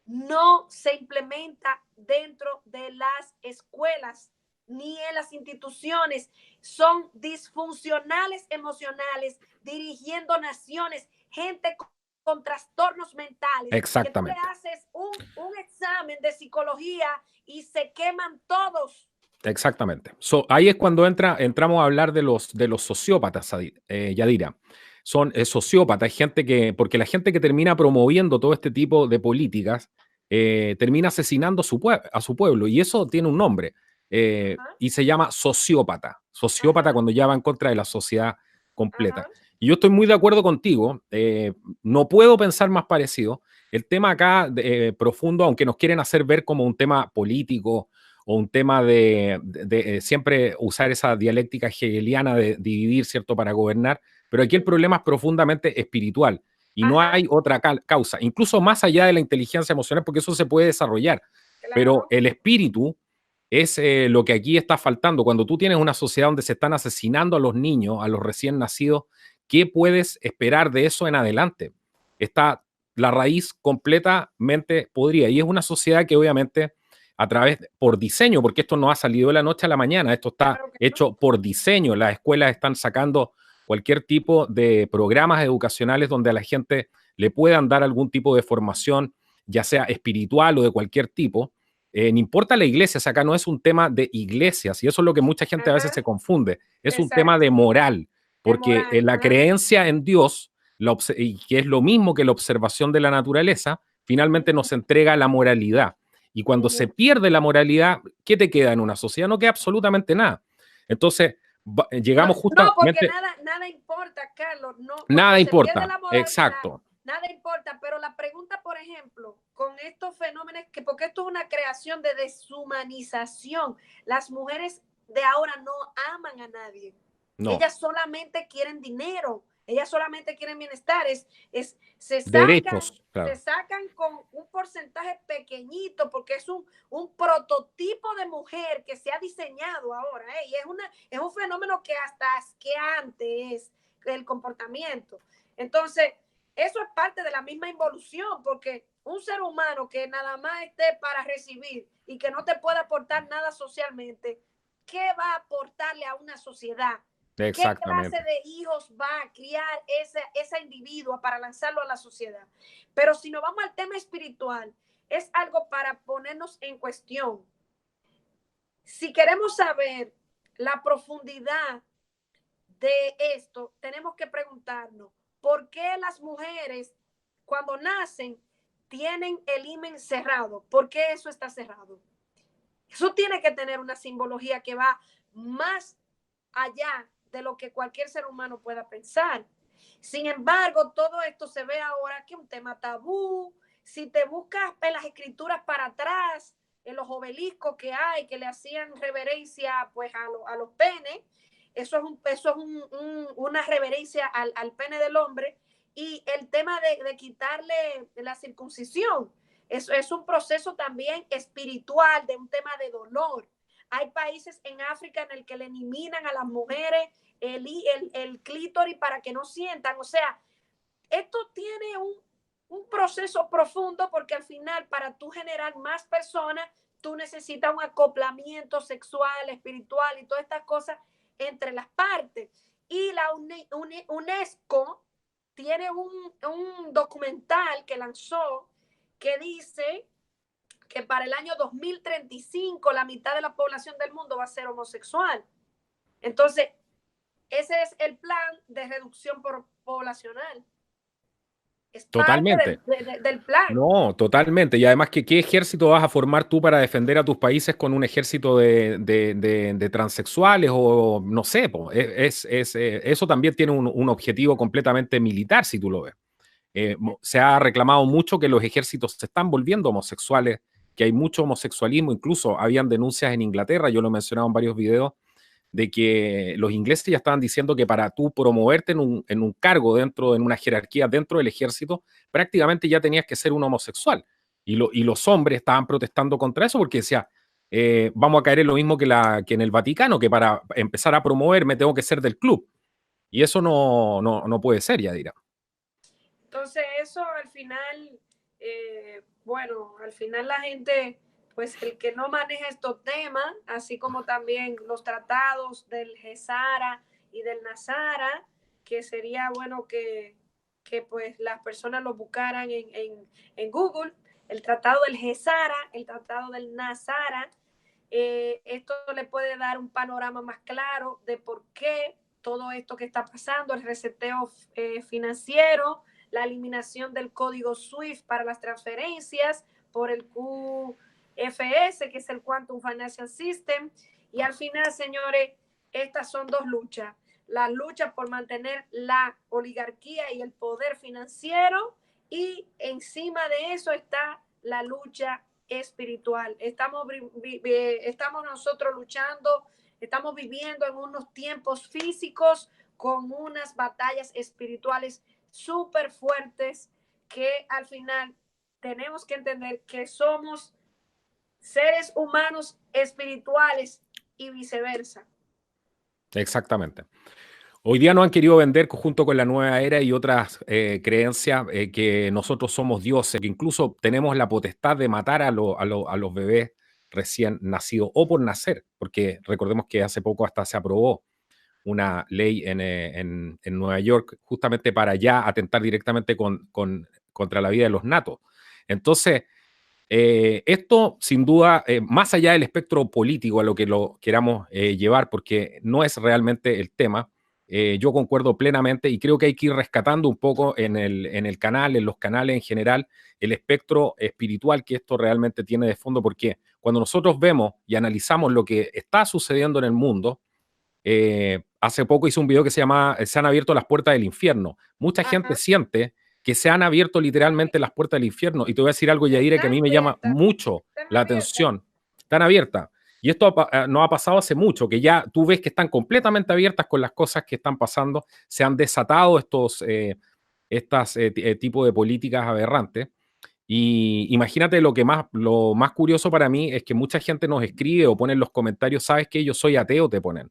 no se implementa dentro de las escuelas. ni en las instituciones. Son disfuncionales emocionales, dirigiendo naciones, gente con trastornos mentales, que tú le Exactamente. haces un examen de psicología y se queman todos. Exactamente. Ahí es cuando entramos a hablar de los sociópatas, Yadira. Son sociópatas, gente porque la gente que termina promoviendo todo este tipo de políticas termina asesinando a su pueblo, y eso tiene un nombre, y se llama sociópata. Sociópata Ajá, cuando ya va en contra de la sociedad completa. ajá. Y yo estoy muy de acuerdo contigo, no puedo pensar más parecido. El tema acá profundo, aunque nos quieren hacer ver como un tema político, o un tema de siempre usar esa dialéctica hegeliana de dividir, ¿cierto?, para gobernar, pero aquí el problema es profundamente espiritual y no Ajá, hay otra causa, incluso más allá de la inteligencia emocional, porque eso se puede desarrollar, pero claro. el espíritu es lo que aquí está faltando. Cuando tú tienes una sociedad donde se están asesinando a los niños, a los recién nacidos, ¿qué puedes esperar de eso en adelante? Está la raíz completamente podrida, y es una sociedad que obviamente por diseño, porque esto no ha salido de la noche a la mañana, esto está Claro que no. hecho por diseño. Las escuelas están sacando cualquier tipo de programas educacionales donde a la gente le puedan dar algún tipo de formación, ya sea espiritual o de cualquier tipo. No importa la iglesia, acá no es un tema de iglesias, y eso es lo que mucha gente a veces Ajá, se confunde, es un tema de exacto. moral, De porque moral. la Ajá. creencia en Dios, y que es lo mismo que la observación de la naturaleza, finalmente nos entrega la moralidad. Y cuando se Ujú. pierde la moralidad, ¿qué te queda en una sociedad? No queda absolutamente nada. Entonces, No, llegamos no, porque justamente, nada importa, Carlos. No, cuando nada se pierde importa, la moralidad, exacto, nada importa. Pero la pregunta, por ejemplo, con estos fenómenos, que porque esto es una creación de deshumanización, las mujeres de ahora no aman a nadie. no, Ellas solamente quieren dinero, ellas solamente quieren bienestar. Se sacan, derechos, se claro, sacan con un porcentaje pequeñito porque es un prototipo de mujer que se ha diseñado ahora, y es un fenómeno que hasta asqueante es el comportamiento. Entonces, eso es parte de la misma involución, porque un ser humano que nada más esté para recibir y que no te pueda aportar nada socialmente, ¿qué va a aportarle a una sociedad? ¿Qué clase exactamente. de hijos va a criar esa individua para lanzarlo a la sociedad? Pero si nos vamos al tema espiritual, es algo para ponernos en cuestión. Si queremos saber la profundidad de esto, tenemos que preguntarnos, ¿por qué las mujeres cuando nacen tienen el himen cerrado? ¿Por qué eso está cerrado? Eso tiene que tener una simbología que va más allá de lo que cualquier ser humano pueda pensar. Sin embargo, todo esto se ve ahora que es un tema tabú. Si te buscas en las escrituras para atrás, en los obeliscos que hay, que le hacían reverencia pues a los penes, eso es una reverencia al pene del hombre. Y el tema de quitarle la circuncisión, eso es un proceso también espiritual, de un tema de dolor. Hay países en África en el que le eliminan a las mujeres el clítoris para que no sientan. O sea, esto tiene un proceso profundo, porque al final, para tú generar más personas, tú necesitas un acoplamiento sexual, espiritual y todas estas cosas entre las partes. Y la UNESCO tiene un documental que lanzó que dice que para el año 2035 la mitad de la población del mundo va a ser homosexual. Entonces, ese es el plan de reducción poblacional. Es parte Totalmente. del plan. No, totalmente. Y además, ¿qué ejército vas a formar tú para defender a tus países con un ejército de transexuales o no sé? Po? Eso también tiene un objetivo completamente militar, si tú lo ves. Se ha reclamado mucho que los ejércitos se están volviendo homosexuales, que hay mucho homosexualismo. Incluso habían denuncias en Inglaterra, yo lo he mencionado en varios videos, de que los ingleses ya estaban diciendo que para tú promoverte en un cargo dentro, en una jerarquía dentro del ejército, prácticamente ya tenías que ser un homosexual. Y los hombres estaban protestando contra eso porque decía, vamos a caer en lo mismo que en el Vaticano, que para empezar a promoverme tengo que ser del club. Y eso no puede ser, ya dirá. Entonces, eso al final, bueno, al final la gente pues el que no maneja estos temas, así como también los tratados del Gesara y del Nazara, que sería bueno que pues las personas lo buscaran en Google, el tratado del Gesara, el tratado del Nazara. Esto le puede dar un panorama más claro de por qué todo esto que está pasando, el reseteo financiero, la eliminación del código SWIFT para las transferencias por el QFS, que es el Quantum Financial System. Y al final, señores, estas son dos luchas. La lucha por mantener la oligarquía y el poder financiero, y encima de eso está la lucha espiritual. Estamos nosotros luchando, estamos viviendo en unos tiempos físicos con unas batallas espirituales súper fuertes que al final tenemos que entender que somos seres humanos espirituales y viceversa. Exactamente. Hoy día nos han querido vender junto con la nueva era y otras creencias que nosotros somos dioses, que incluso tenemos la potestad de matar a los bebés recién nacidos o por nacer, porque recordemos que hace poco hasta se aprobó una ley en Nueva York justamente para ya atentar directamente contra la vida de los natos. Entonces, esto sin duda, más allá del espectro político a lo que lo queramos llevar, porque no es realmente el tema, yo concuerdo plenamente y creo que hay que ir rescatando un poco en el canal, en los canales en general, el espectro espiritual que esto realmente tiene de fondo, porque cuando nosotros vemos y analizamos lo que está sucediendo en el mundo, hace poco hice un video que se llama Se han abierto las puertas del infierno. Mucha gente siente que se han abierto literalmente las puertas del infierno. Y te voy a decir algo, Yadira, que a mí me llama mucho la atención. Están abiertas. Y esto no ha pasado hace mucho, que ya tú ves que están completamente abiertas con las cosas que están pasando. Se han desatado estos tipos de políticas aberrantes. Y imagínate lo más curioso para mí es que mucha gente nos escribe o pone en los comentarios, ¿sabes qué? Yo soy ateo, te ponen.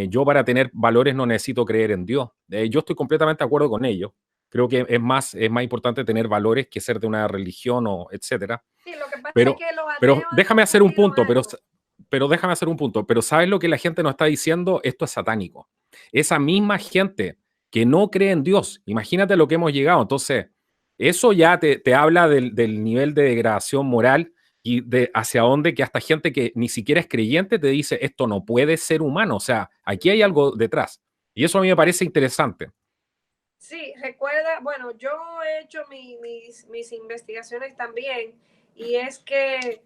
Yo para tener valores no necesito creer en Dios. Yo estoy completamente de acuerdo con ellos. Creo que es más importante tener valores que ser de una religión o etcétera. Sí, lo que pasa es Pero, que los pero ateos han déjame hacer un confundido punto, algo. pero déjame hacer un punto. Pero ¿sabes lo que la gente nos está diciendo? Esto es satánico. Esa misma gente que no cree en Dios, imagínate lo que hemos llegado. Entonces, eso ya te habla del nivel de degradación moral y de hacia dónde que hasta gente que ni siquiera es creyente te dice esto no puede ser humano. O sea, aquí hay algo detrás. Y eso a mí me parece interesante. Sí, recuerda, bueno, yo he hecho mis investigaciones también, y es que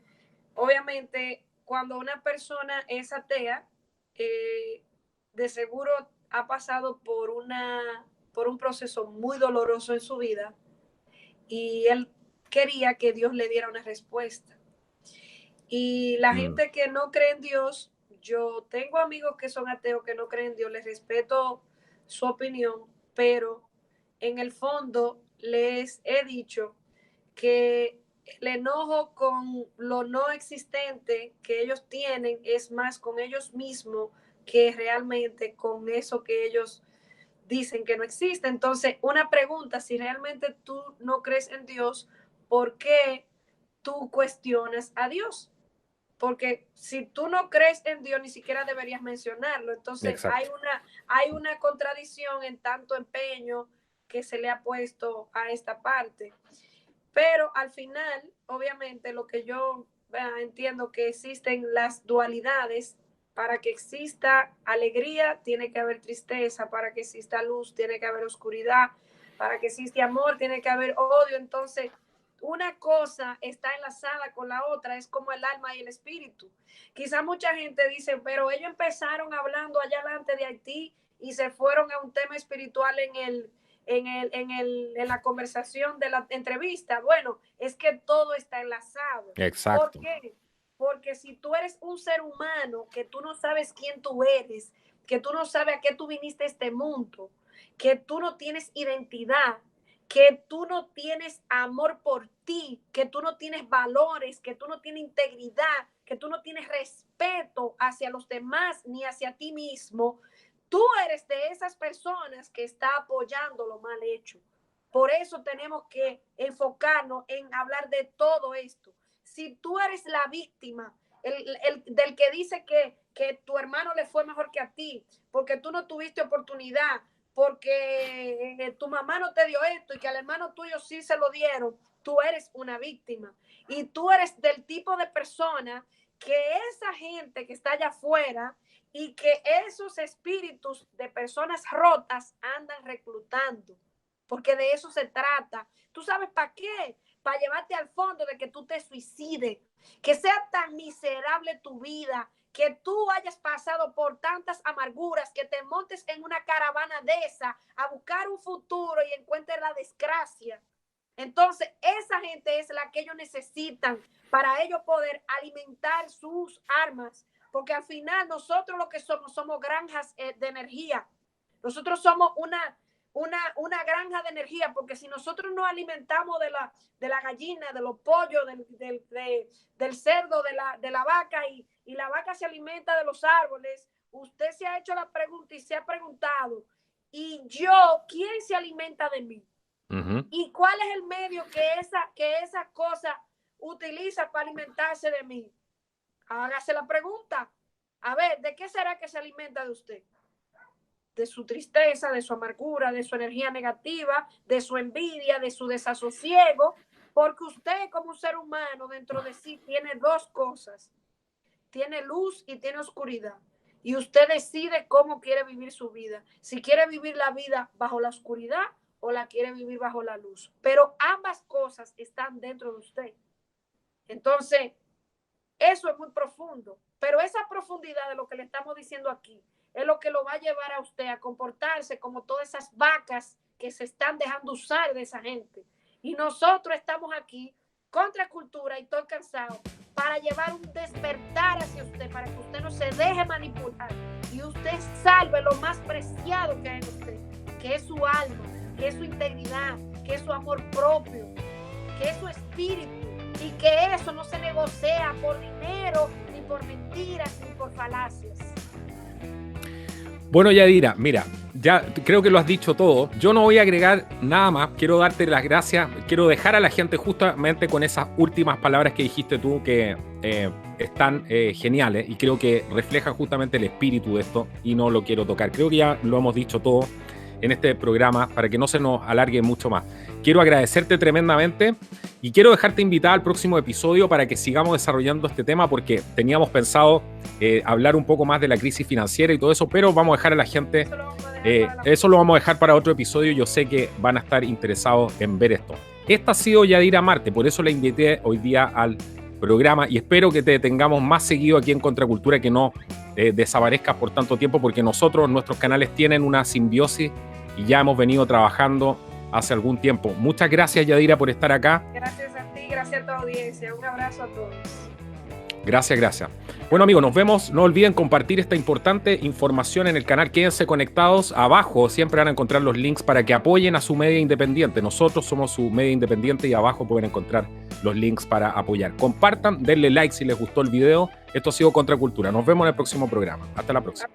obviamente cuando una persona es atea, de seguro ha pasado por un proceso muy doloroso en su vida, y él quería que Dios le diera una respuesta. Y la Mm, gente que no cree en Dios, yo tengo amigos que son ateos, que no creen en Dios, les respeto su opinión, pero en el fondo les he dicho que el enojo con lo no existente que ellos tienen es más con ellos mismos que realmente con eso que ellos dicen que no existe. Entonces, una pregunta: si realmente tú no crees en Dios, ¿por qué tú cuestionas a Dios? Porque si tú no crees en Dios, ni siquiera deberías mencionarlo. Entonces exacto. hay una contradicción en tanto empeño que se le ha puesto a esta parte. Pero al final, obviamente, lo que yo entiendo, que existen las dualidades. Para que exista alegría, tiene que haber tristeza. Para que exista luz, tiene que haber oscuridad. Para que exista amor, tiene que haber odio. Entonces, una cosa está enlazada con la otra, es como el alma y el espíritu. Quizá mucha gente dice, pero ellos empezaron hablando allá delante de Haití y se fueron a un tema espiritual en la conversación de la entrevista. Bueno, es que todo está enlazado. ¿Por Exacto. qué? Porque si tú eres un ser humano que tú no sabes quién tú eres, que tú no sabes a qué tú viniste a este mundo, que tú no tienes identidad, que tú no tienes amor por ti, que tú no tienes valores, que tú no tienes integridad, que tú no tienes respeto hacia los demás ni hacia ti mismo, tú eres de esas personas que está apoyando lo mal hecho. Por eso tenemos que enfocarnos en hablar de todo esto. si tú eres la víctima, del que dice que tu hermano le fue mejor que a ti, porque tú no tuviste oportunidad, porque tu mamá no te dio esto y que al hermano tuyo sí se lo dieron, tú eres una víctima. Y tú eres del tipo de persona que esa gente que está allá afuera y que esos espíritus de personas rotas andan reclutando, porque de eso se trata. ¿Tú sabes para qué? Para llevarte al fondo de que tú te suicides, que sea tan miserable tu vida, que tú hayas pasado por tantas amarguras, que te montes en una caravana de esa a buscar un futuro y encuentres la desgracia. Entonces, esa gente es la que ellos necesitan para ellos poder alimentar sus armas, porque al final nosotros lo que somos granjas de energía. Nosotros somos una granja de energía, porque si nosotros nos alimentamos de la gallina, de los pollos, del cerdo, de la vaca, y la vaca se alimenta de los árboles, usted se ha hecho la pregunta y se ha preguntado, ¿y yo quién se alimenta de mí? Uh-huh. ¿Y cuál es el medio que esa cosa utiliza para alimentarse de mí? Hágase la pregunta. A ver, ¿de qué será que se alimenta de usted? De su tristeza, de su amargura, de su energía negativa, de su envidia, de su desasosiego, porque usted como un ser humano dentro de sí tiene dos cosas. Tiene luz y tiene oscuridad. Y usted decide cómo quiere vivir su vida. Si quiere vivir la vida bajo la oscuridad o la quiere vivir bajo la luz. Pero ambas cosas están dentro de usted. Entonces, eso es muy profundo. Pero esa profundidad de lo que le estamos diciendo aquí es lo que lo va a llevar a usted a comportarse como todas esas vacas que se están dejando usar de esa gente. Y nosotros estamos aquí, Contra Cultura, y estoy cansado, para llevar un despertar hacia usted, para que usted no se deje manipular y usted salve lo más preciado que hay en usted, que es su alma, que es su integridad, que es su amor propio, que es su espíritu, y que eso no se negocia por dinero, ni por mentiras, ni por falacias. Bueno, Yadira, mira, ya creo que lo has dicho todo. Yo no voy a agregar nada más. Quiero darte las gracias. Quiero dejar a la gente justamente con esas últimas palabras que dijiste tú, que están geniales y creo que reflejan justamente el espíritu de esto, y no lo quiero tocar. Creo que ya lo hemos dicho todo en este programa para que no se nos alargue mucho más. Quiero agradecerte tremendamente y quiero dejarte invitada al próximo episodio para que sigamos desarrollando este tema, porque teníamos pensado hablar un poco más de la crisis financiera y todo eso, pero vamos a dejar a la gente, eso lo vamos a dejar para otro episodio. Yo sé que van a estar interesados en ver esto. Esta ha sido Yadira Marte, por eso la invité hoy día al programa y espero que te tengamos más seguido aquí en Contracultura, que no desaparezcas por tanto tiempo, porque nuestros canales tienen una simbiosis y ya hemos venido trabajando hace algún tiempo. Muchas gracias, Yadira, por estar acá. Gracias a ti, gracias a tu audiencia. Un abrazo a todos. Gracias. Bueno, amigos, nos vemos. No olviden compartir esta importante información en el canal. Quédense conectados. Abajo siempre van a encontrar los links para que apoyen a su media independiente. Nosotros somos su media independiente y abajo pueden encontrar los links para apoyar. Compartan, denle like si les gustó el video. Esto ha sido Contracultura. Nos vemos en el próximo programa. Hasta la próxima.